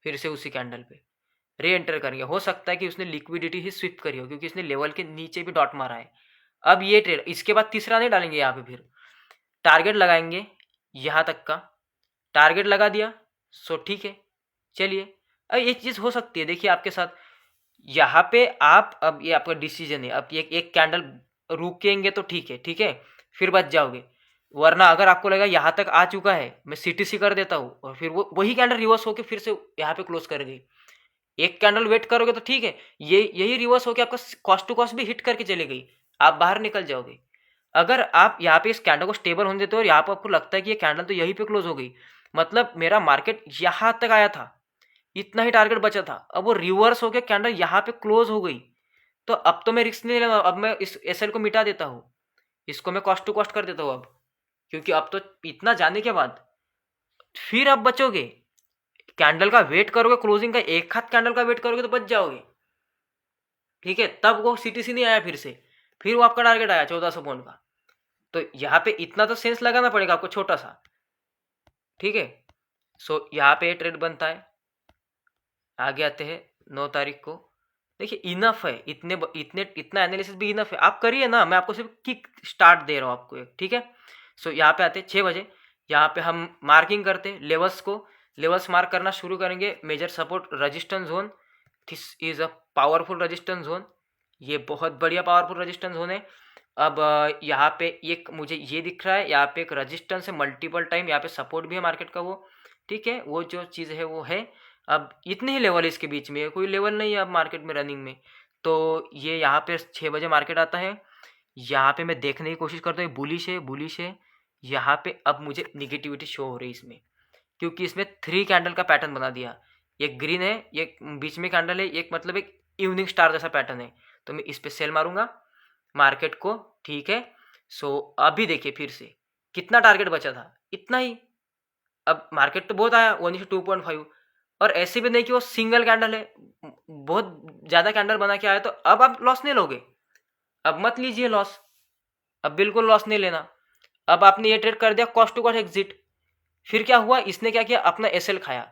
फिर से उसी कैंडल पे री एंटर करेंगे। हो सकता है कि उसने लिक्विडिटी ही स्विप करी हो, क्योंकि इसने लेवल के नीचे भी डॉट मारा है। अब ये ट्रेड, इसके बाद तीसरा नहीं डालेंगे, यहाँ पे फिर टारगेट लगाएंगे, यहाँ तक का टारगेट लगा दिया, सो ठीक है चलिए। अब ये चीज़ हो सकती है, देखिए आपके साथ यहाँ पे आप, अब ये आपका डिसीजन है, अब ये एक कैंडल रुकेंगे तो ठीक है, ठीक है फिर बच जाओगे, वरना अगर आपको लगा यहाँ तक आ चुका है मैं सीटीसी कर देता हूँ, और फिर वो वही कैंडल रिवर्स होकर फिर से यहाँ पे क्लोज कर गई, एक कैंडल वेट करोगे तो ठीक है, ये यही रिवर्स होकर आपका कॉस्ट टू कॉस्ट भी हिट करके चली गई, आप बाहर निकल जाओगे। अगर आप यहाँ पे इस कैंडल को स्टेबल होने देते हो और यहाँ पर आपको लगता है कि ये कैंडल तो यहीं पे क्लोज हो गई, मतलब मेरा मार्केट यहाँ तक आया था, इतना ही टारगेट बचा था, अब वो रिवर्स होकर कैंडल यहाँ पे क्लोज हो गई, तो अब तो मैं रिस्क नहीं लेगा, अब मैं इस एसएल को मिटा देता हूँ, इसको मैं कॉस्ट टू कॉस्ट कर देता हूँ अब, क्योंकि अब तो इतना जाने के बाद फिर आप बचोगे, कैंडल का वेट करोगे, क्लोजिंग का एक हाथ कैंडल का वेट करोगे तो बच जाओगे। ठीक है, तब वो सीटीसी नहीं आया, फिर वो आपका टारगेट आया 1400 पॉइंट का, तो यहाँ पे इतना तो सेंस लगाना पड़ेगा आपको छोटा सा। ठीक है, सो यहाँ पे ट्रेड बनता है। आगे आते हैं 9 तारीख को, देखिए इनफ है, इतना एनालिसिस भी इनफ है, आप करिए ना, मैं आपको सिर्फ किक स्टार्ट दे रहा हूँ आपको एक, ठीक है। सो यहाँ पे आते 6 बजे, यहाँ पे हम मार्किंग करते लेवल्स को, लेवल्स मार्क करना शुरू करेंगे। Major support resistance zone, this is a powerful resistance zone, ये बहुत बढ़िया पावरफुल रेजिस्टेंस जोन है। अब यहाँ पे एक मुझे ये दिख रहा है, यहाँ पे एक रेजिस्टेंस है मल्टीपल टाइम, यहाँ पे सपोर्ट भी है मार्केट का वो, ठीक है, वो जो चीज़ है वो है। अब इतने ही लेवल है इसके बीच में, कोई लेवल नहीं है अब मार्केट में रनिंग में। तो ये यहाँ पे 6 बजे मार्केट आता है, यहाँ पे मैं देखने की कोशिश करता हूँ बुलिश है, बुलिश है। यहाँ पे अब मुझे निगेटिविटी शो हो रही है इसमें, क्योंकि इसमें 3 कैंडल का पैटर्न बना दिया, एक ग्रीन है, एक बीच में कैंडल है, एक मतलब एक इवनिंग स्टार जैसा पैटर्न है। तो मैं इस पर सेल मारूंगा मार्केट को, ठीक है। सो अभी देखिए फिर से कितना टारगेट बचा था, इतना ही। अब मार्केट तो बहुत आया 1:2.5, और ऐसे भी नहीं कि वो सिंगल कैंडल है, बहुत ज़्यादा कैंडल बना के आया, तो अब आप लॉस नहीं लोगे, अब मत लीजिए लॉस, अब बिल्कुल लॉस नहीं लेना। अब आपने ये ट्रेड कर दिया कॉस्ट टू कॉस्ट एग्जिट, फिर क्या हुआ, इसने क्या किया, अपना एसएल खाया,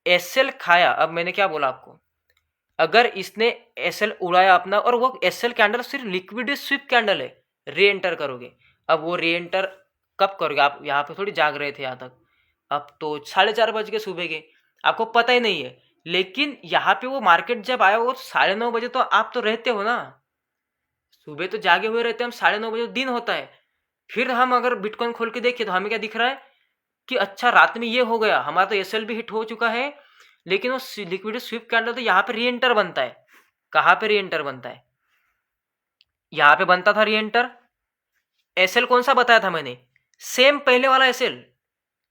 एसएल खाया। अब मैंने क्या बोला आपको, अगर इसने एसएल उड़ाया अपना, और वो एसएल कैंडल सिर्फ लिक्विड स्विप कैंडल है, री एंटर करोगे। अब वो री एंटर कब करोगे, आप यहाँ पे थोड़ी जाग रहे थे यहाँ तक, अब तो 4:30 बज के सुबह के, आपको पता ही नहीं है। लेकिन यहाँ पे वो मार्केट जब आया वो 9:30 बजे, तो आप तो रहते हो ना, सुबह तो जागे हुए रहते हैं हम, 9:30 बजे दिन होता है। फिर हम अगर बिटकॉइन खोल के देखें तो हमें क्या दिख रहा है कि अच्छा रात में ये हो गया, हमारा तो एसएल भी हिट हो चुका है, लेकिन वो लिक्विड स्विप कैंडल तो यहाँ पे री एंटर बनता है। कहाँ पे री एंटर बनता है, यहाँ पे बनता था री एंटर। एसएल कौन सा बताया था मैंने, सेम पहले वाला एसएल,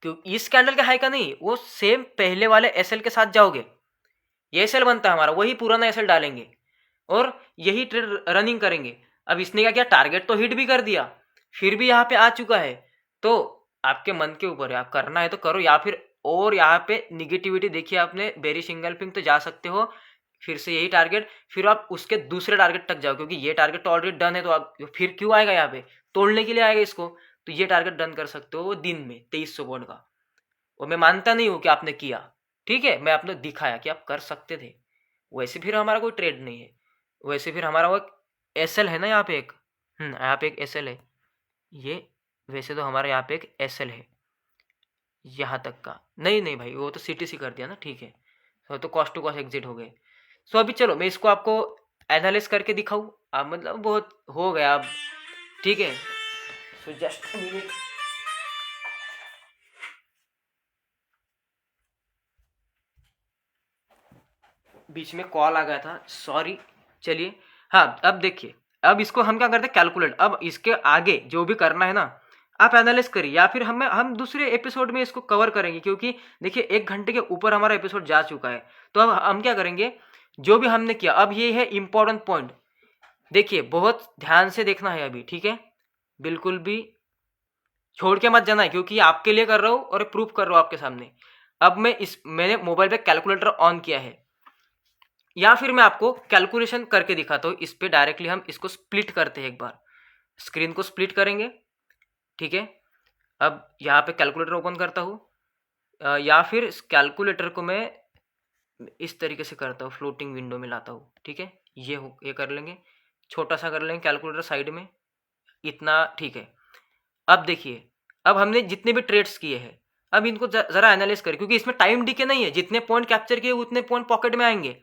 क्यों इस कैंडल के हाई का नहीं, वो सेम पहले वाले एसएल के साथ जाओगे, ये एसएल बनता है हमारा, वही पुराना एसएल डालेंगे और यही ट्रेड रनिंग करेंगे। अब इसने क्या किया, टारगेट तो हिट भी कर दिया, फिर भी यहाँ पे आ चुका है। तो आपके मन के ऊपर है, आप करना है तो करो, या फिर और यहाँ पे निगेटिविटी देखिए आपने, बेरिश इंगल्फिंग तो जा सकते हो, फिर से यही टारगेट, फिर आप उसके दूसरे टारगेट तक जाओ, क्योंकि ये टारगेट तो ऑलरेडी डन है, तो आप फिर क्यों आएगा यहाँ पे, तोड़ने के लिए आएगा इसको। तो ये टारगेट डन कर सकते हो दिन में 2300 पॉइंट का, और मैं मानता नहीं हूँ कि आपने किया, ठीक है, मैं आपने दिखाया कि आप कर सकते थे। वैसे फिर हमारा कोई ट्रेड नहीं है, वैसे फिर हमारा वो एसएल है ना यहाँ पे एक, यहाँ पे एक एसएल है ये, वैसे तो हमारा यहाँ पे एक एसएल है यहाँ तक का, नहीं नहीं भाई वो तो सीटीसी कर दिया ना, ठीक है, तो कॉस्ट टू कॉस्ट एग्जिट हो गए। सो अभी चलो मैं इसको आपको एनालिस करके दिखाऊँ, आप मतलब बहुत हो गया अब, ठीक है। सो जस्ट मिनट, बीच में कॉल आ गया था, सॉरी। चलिए, हाँ अब देखिए, अब इसको हम क्या करते हैं, कैलकुलेट। अब इसके आगे जो भी करना है ना, आप एनालिस करिए, या फिर हम दूसरे एपिसोड में इसको कवर करेंगे, क्योंकि देखिए 1 घंटे के ऊपर हमारा एपिसोड जा चुका है। तो अब हम क्या करेंगे, जो भी हमने किया, अब ये है इंपॉर्टेंट पॉइंट, देखिए बहुत ध्यान से देखना है अभी, ठीक है, बिल्कुल भी छोड़ के मत जाना है, क्योंकि आपके लिए कर रहा हूँ और प्रूफ कर रहा हूँ आपके सामने। अब मैंने मोबाइल पे कैलकुलेटर ऑन किया है, या फिर मैं आपको कैलकुलेशन करके दिखाता हूँ, इस पे डायरेक्टली हम इसको स्प्लिट करते हैं, एक बार स्क्रीन को स्प्लिट करेंगे, ठीक है। अब यहाँ पे कैलकुलेटर ओपन करता हूँ, या फिर इस कैलकुलेटर को मैं इस तरीके से करता हूँ, फ्लोटिंग विंडो में लाता हूँ, ठीक है, ये कर लेंगे, छोटा सा कर लेंगे कैलकुलेटर साइड में, इतना ठीक है। अब देखिए, अब हमने जितने भी ट्रेड्स किए हैं, अब इनको ज़रा एनालाइज करें, क्योंकि इसमें टाइम डिके नहीं है, जितने पॉइंट कैप्चर किए उतने पॉइंट पॉकेट में आएंगे।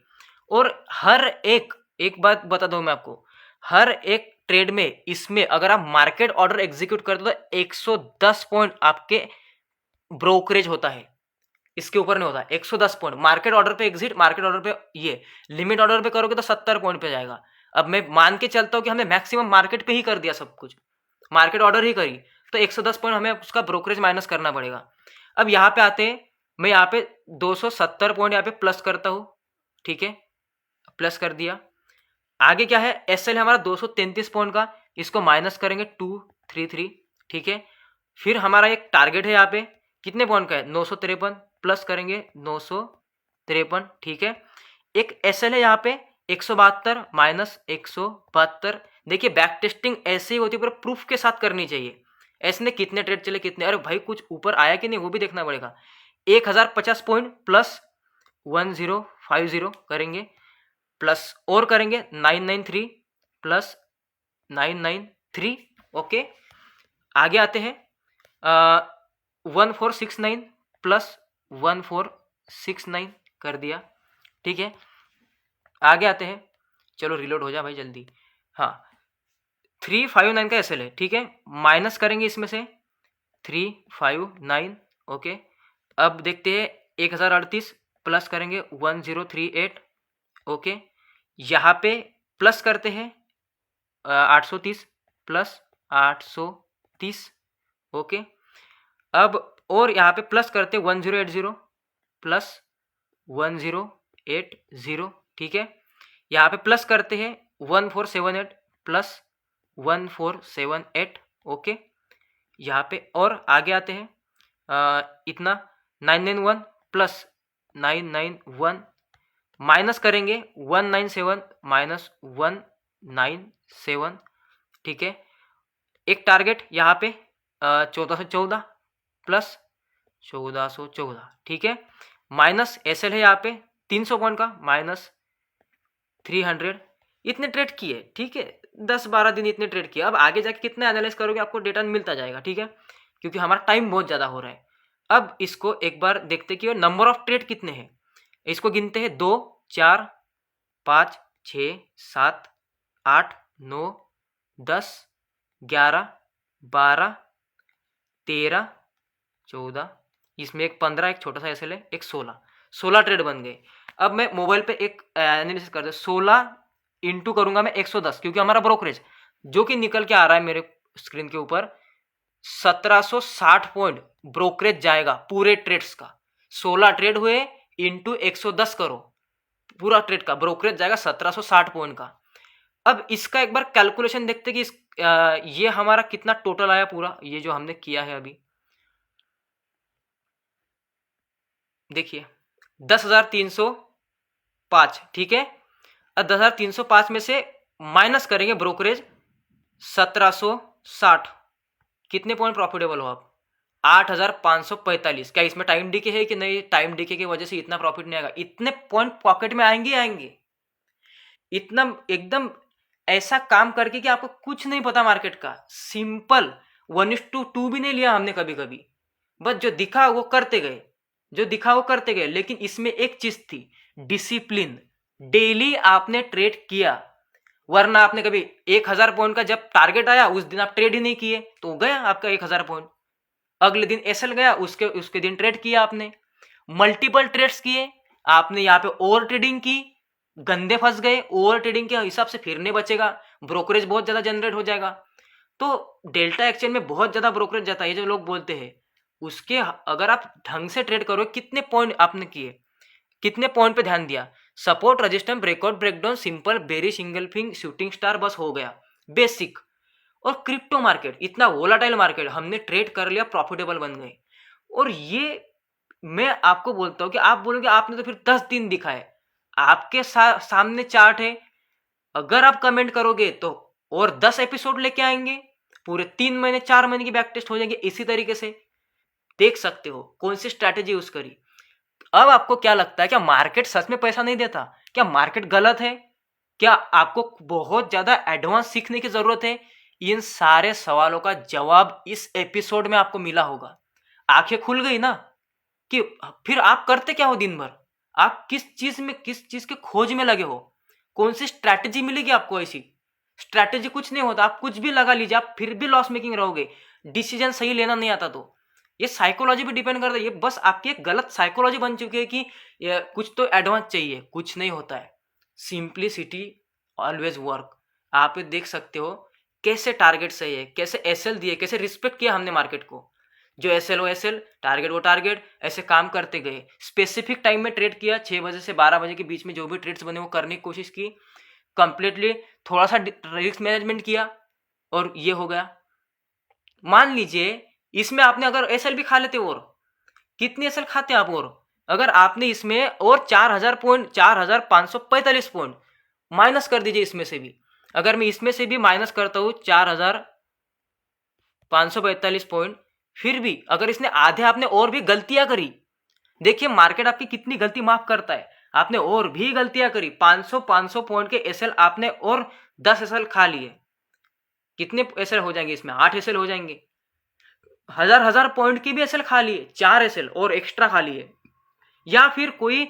और हर एक बात बता दूं मैं आपको, हर एक ट्रेड में इसमें अगर आप मार्केट ऑर्डर एग्जीक्यूट करते हो तो 110 पॉइंट आपके ब्रोकरेज होता है, इसके ऊपर नहीं होता। 110 पॉइंट मार्केट ऑर्डर पे एग्जिट, मार्केट ऑर्डर पे ये, लिमिट ऑर्डर पे करोगे तो 70 पॉइंट पे जाएगा। अब मैं मान के चलता हूं कि हमने मैक्सिमम मार्केट पे ही कर दिया, सब कुछ मार्केट ऑर्डर ही करी, तो 110 पॉइंट हमें उसका ब्रोकरेज माइनस करना पड़ेगा। अब यहाँ पे आते हैं, मैं यहाँ पे 270 पॉइंट यहाँ पे प्लस करता हूँ, ठीक है, प्लस कर दिया। आगे क्या है, एसएल है हमारा 233 पॉइंट का, इसको माइनस करेंगे 233, ठीक है। फिर हमारा एक टारगेट है यहाँ पे, कितने पॉइंट का है, 953, प्लस करेंगे 953, ठीक है। एक एसएल है यहाँ पे 172 माइनस 172। देखिए बैक टेस्टिंग ऐसे ही होती है, पर प्रूफ के साथ करनी चाहिए। ऐसे ने कितने ट्रेड चले, कितने, अरे भाई कुछ ऊपर आया कि नहीं वो भी देखना पड़ेगा। 1050 पॉइंट प्लस 1050 करेंगे, प्लस और करेंगे 993 प्लस 993। ओके, आगे आते हैं 1469 प्लस 1469 कर दिया। ठीक है, आगे आते हैं, चलो रिलोड हो जा भाई जल्दी। हाँ, 359 का एसएल है। ठीक है, माइनस करेंगे इसमें से 359। ओके, अब देखते हैं 1038 प्लस करेंगे 1038। ओके, यहाँ पे प्लस करते हैं 830 प्लस 830। ओके, अब और यहाँ पे प्लस करते 1080 प्लस 1080। ठीक है, यहाँ पे प्लस करते हैं 1478 प्लस 1478। ओके, यहाँ पे और आगे आते हैं इतना 991 प्लस 991 माइनस करेंगे 197 माइनस 197। ठीक है, एक टारगेट यहाँ पे 1414 प्लस 1414। ठीक है, माइनस एसएल है यहाँ पे 300 पॉइंट का माइनस 300। इतने ट्रेड किए। ठीक है, 10-12 दिन इतने ट्रेड किए। अब आगे जाके कितना एनालाइज करोगे आपको डेटा मिलता जाएगा। ठीक है, क्योंकि हमारा टाइम बहुत ज़्यादा हो रहा है। अब इसको एक बार देखते कि नंबर ऑफ ट्रेड कितने हैं। इसको गिनते हैं 2 4 5 6 7 8 9 10 11 12 13 14, इसमें एक 15, एक छोटा सा एसएल है, एक 16 ट्रेड बन गए। अब मैं मोबाइल पे एक एनालिसिस करते 16 इंटू करूंगा मैं 110, क्योंकि हमारा ब्रोकरेज जो कि निकल के आ रहा है मेरे स्क्रीन के ऊपर 1760 पॉइंट ब्रोकरेज जाएगा पूरे ट्रेड्स का। 16 ट्रेड हुए इंटू 110 करो, पूरा ट्रेड का ब्रोकरेज जाएगा 1760 पॉइंट का। अब इसका एक बार कैलकुलेशन देखते कि ये हमारा कितना टोटल आया पूरा, ये जो हमने किया है अभी। देखिए 10,305। ठीक है, अब 10,305 में से माइनस करेंगे ब्रोकरेज 1760, कितने पॉइंट प्रॉफिटेबल हो आप? 8,545। क्या इसमें टाइम डीके है कि नहीं? टाइम डीके की वजह से इतना प्रॉफिट नहीं आएगा। इतने पॉइंट पॉकेट में आएंगे आएंगे, इतना एकदम ऐसा काम करके कि आपको कुछ नहीं पता मार्केट का। सिंपल 1:2 भी नहीं लिया हमने कभी कभी, बस जो दिखा वो करते गए, जो दिखा वो करते गए। लेकिन इसमें एक चीज थी, डिसिप्लिन। डेली आपने ट्रेड किया, वरना आपने कभी 1000 पॉइंट का जब टारगेट आया उस दिन आप ट्रेड ही नहीं किए तो गया आपका 1000 पॉइंट। अगले दिन एसएल गया, उसके दिन ट्रेड किया आपने, मल्टीपल ट्रेड्स किए आपने, यहाँ पे ओवर ट्रेडिंग की, गंदे फंस गए। ओवर ट्रेडिंग के हिसाब से फिर नहीं बचेगा, ब्रोकरेज बहुत ज्यादा जनरेट हो जाएगा। तो डेल्टा एक्सचेंज में बहुत ज्यादा ब्रोकरेज जाता है, जो लोग बोलते हैं उसके। अगर आप ढंग से ट्रेड करो, कितने पॉइंट आपने किए, कितने पॉइंट पे ध्यान दिया, support resistance breakout breakdown simple very single thing shooting star, बस हो गया बेसिक। और क्रिप्टो मार्केट इतना वोलाटाइल मार्केट, हमने ट्रेड कर लिया, प्रॉफिटेबल बन गए। और ये मैं आपको बोलता हूं कि आप बोलोगे आपने तो फिर 10 दिन दिखाए, आपके सामने चार्ट है। अगर आप कमेंट करोगे तो और 10 एपिसोड लेके आएंगे, पूरे 3 महीने 4 महीने की बैक टेस्ट हो जाएंगे। इसी तरीके से देख सकते हो कौन सी स्ट्रैटेजी यूज करी। अब आपको क्या लगता है, क्या मार्केट सच में पैसा नहीं देता? क्या मार्केट गलत है? क्या आपको बहुत ज्यादा एडवांस सीखने की जरूरत है? इन सारे सवालों का जवाब इस एपिसोड में आपको मिला होगा। आंखें खुल गई ना कि फिर आप करते क्या हो दिन भर, आप किस चीज के खोज में लगे हो, कौन सी स्ट्रैटेजी मिलेगी आपको? ऐसी स्ट्रैटेजी कुछ नहीं होता, आप कुछ भी लगा लीजिए, आप फिर भी लॉस मेकिंग रहोगे। डिसीजन सही लेना नहीं आता तो ये साइकोलॉजी भी डिपेंड करता है। ये बस आपकी एक गलत साइकोलॉजी बन चुकी है कि ये कुछ तो एडवांस चाहिए, कुछ नहीं होता है। Simplicity always work. आप देख सकते हो कैसे टारगेट सही है, कैसे एसएल दिए, कैसे रिस्पेक्ट किया हमने मार्केट को। जो एसएल हो एसएल, टारगेट वो टारगेट, ऐसे काम करते गए। स्पेसिफिक टाइम में ट्रेड किया, 6 बजे से 12 बजे के बीच में जो भी ट्रेड्स बने वो करने की कोशिश की कंप्लीटली। थोड़ा सा रिस्क मैनेजमेंट किया और ये हो गया। मान लीजिए इसमें आपने अगर एसएल भी खा लेते, और कितनी एसएल खाते आप, और अगर आपने इसमें और 4000 पॉइंट 4545 पॉइंट माइनस कर दीजिए इसमें से भी। अगर मैं इसमें से भी माइनस करता हूं 4545 पॉइंट, फिर भी अगर इसने आधे आपने और भी गलतियां करी, देखिए मार्केट आपकी कितनी गलती माफ करता है। आपने और भी गलतियां करी, 500 पॉइंट के एसएल आपने और 10 एसएल खा लिए, कितने एसएल हो जाएंगे इसमें? 8 एसएल हो जाएंगे। हजार पॉइंट की भी एसएल खा लिए, 4 एसएल और एक्स्ट्रा खा लिए, या फिर कोई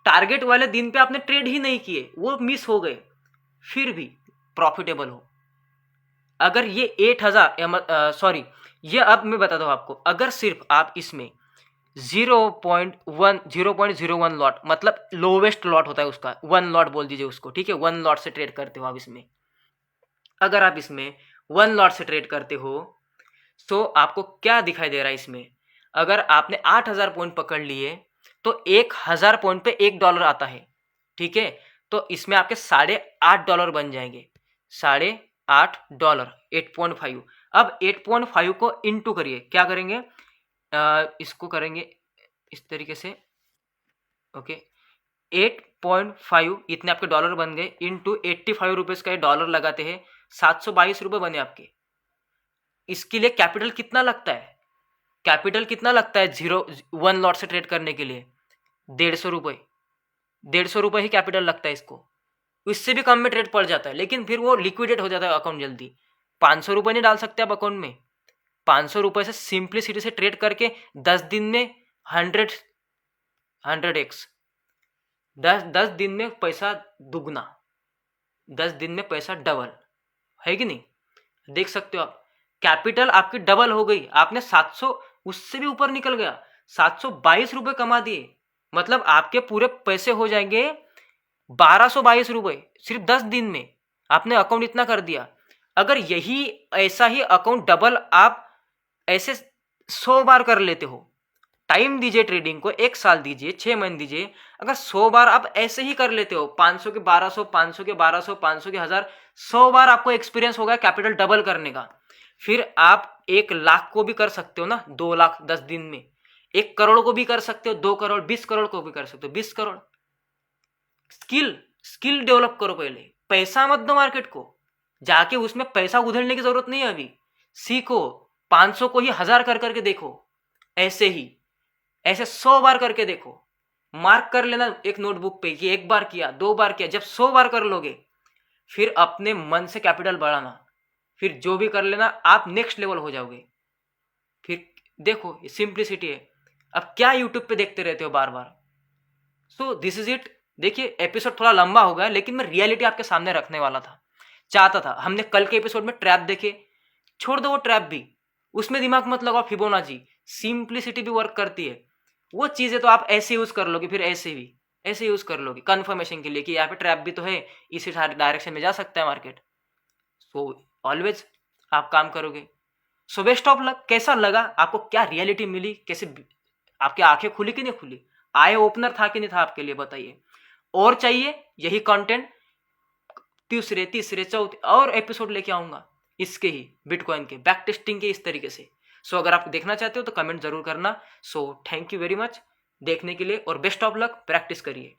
टारगेट वाले दिन पे आपने ट्रेड ही नहीं किए, वो मिस हो गए, फिर भी प्रॉफिटेबल हो। अगर ये 8000 सॉरी, ये अब मैं बताता हूँ आपको, अगर सिर्फ आप इसमें 0.01 लॉट, मतलब लोवेस्ट लॉट होता है उसका, 1 लॉट बोल दीजिए उसको, ठीक है, 1 लॉट से ट्रेड करते हो आप इसमें, अगर आप इसमें 1 लॉट से ट्रेड करते हो तो आपको क्या दिखाई दे रहा है इसमें? अगर आपने 8000 पॉइंट पकड़ लिए तो 1000 पॉइंट पे $1 आता है, ठीक है, तो इसमें आपके $8.5 बन जाएंगे, $8.5, 8.5। अब 8.5 को इंटू करिए, क्या करेंगे, इसको करेंगे इस तरीके से, ओके, 8.5 इतने आपके डॉलर बन गए, इंटू 85 रुपीज का डॉलर लगाते हैं, 722 रुपये बने आपके। इसके लिए कैपिटल कितना लगता है? कैपिटल कितना लगता है 1 लॉट से ट्रेड करने के लिए? 150 रुपये, 150 रुपये ही कैपिटल लगता है इसको, इससे भी कम में ट्रेड पड़ जाता है, लेकिन फिर वो लिक्विडेट हो जाता है अकाउंट जल्दी। 500 रुपये नहीं डाल सकते आप अकाउंट में, 500 रुपये से सिंपलिसिटी से ट्रेड करके 10 दिन में 100x, 10 दिन में पैसा दुगना, 10 दिन में पैसा डबल, है कि नहीं? देख सकते हो आप, कैपिटल आपकी डबल हो गई, आपने 700, उससे भी ऊपर निकल गया, 722 रुपये कमा दिए, मतलब आपके पूरे पैसे हो जाएंगे 1222 रुपये सिर्फ 10 दिन में, आपने अकाउंट इतना कर दिया। अगर यही ऐसा ही अकाउंट डबल आप ऐसे 100 बार कर लेते हो, टाइम दीजिए ट्रेडिंग को, 1 साल दीजिए, 6 महीने दीजिए, अगर 100 बार आप ऐसे ही कर लेते हो, 500 के 1200, 500 के 1200, 500 के 1000, 100 बार आपको एक्सपीरियंस होगा कैपिटल डबल करने का, फिर आप 1 लाख को भी कर सकते हो ना, 2 लाख 10 दिन में, 1 करोड़ को भी कर सकते हो, 2 करोड़, 20 करोड़ को भी कर सकते हो, 20 करोड़। स्किल डेवलप करो, पहले पैसा मत दो मार्केट को, जाके उसमें पैसा उधेड़ने की जरूरत नहीं है अभी, सीखो, 500 को ही 1000 कर करके देखो, ऐसे ही, ऐसे 100 बार करके देखो, मार्क कर लेना एक नोटबुक पे कि 1 बार किया, 2 बार किया, जब 100 बार कर लोगे फिर अपने मन से कैपिटल बढ़ाना, फिर जो भी कर लेना, आप नेक्स्ट लेवल हो जाओगे। फिर देखो, सिंप्लिसिटी है। अब क्या यूट्यूब पे देखते रहते हो बार बार? So this is it. देखिए, एपिसोड थोड़ा लंबा हो गया, लेकिन मैं रियलिटी आपके सामने रखने वाला था, चाहता था। हमने कल के एपिसोड में ट्रैप देखे, छोड़ दो वो ट्रैप भी, उसमें दिमाग मत लगाओ, फिबोनाची, सिंप्लिसिटी भी वर्क करती है, वो चीजें तो आप ऐसे यूज कर लोगे, फिर ऐसे यूज कर लोगे कंफर्मेशन के लिए कि यहाँ पे ट्रैप भी तो है, इसी डायरेक्शन में जा सकता है मार्केट। सो ऑलवेज आप काम करोगे। So best of luck. कैसा लगा आपको? क्या रियलिटी मिली? कैसे आपकी आंखें खुली कि नहीं खुली? आई ओपनर था कि नहीं था आपके लिए? बताइए। और चाहिए यही कंटेंट, तीसरे चौथे और एपिसोड लेके आऊंगा इसके ही, बिटकॉइन के बैक टेस्टिंग के, इस तरीके से। सो अगर आप देखना चाहते हो तो कमेंट जरूर करना। So thank you very much देखने के लिए, और बेस्ट ऑफ लक, प्रैक्टिस करिए।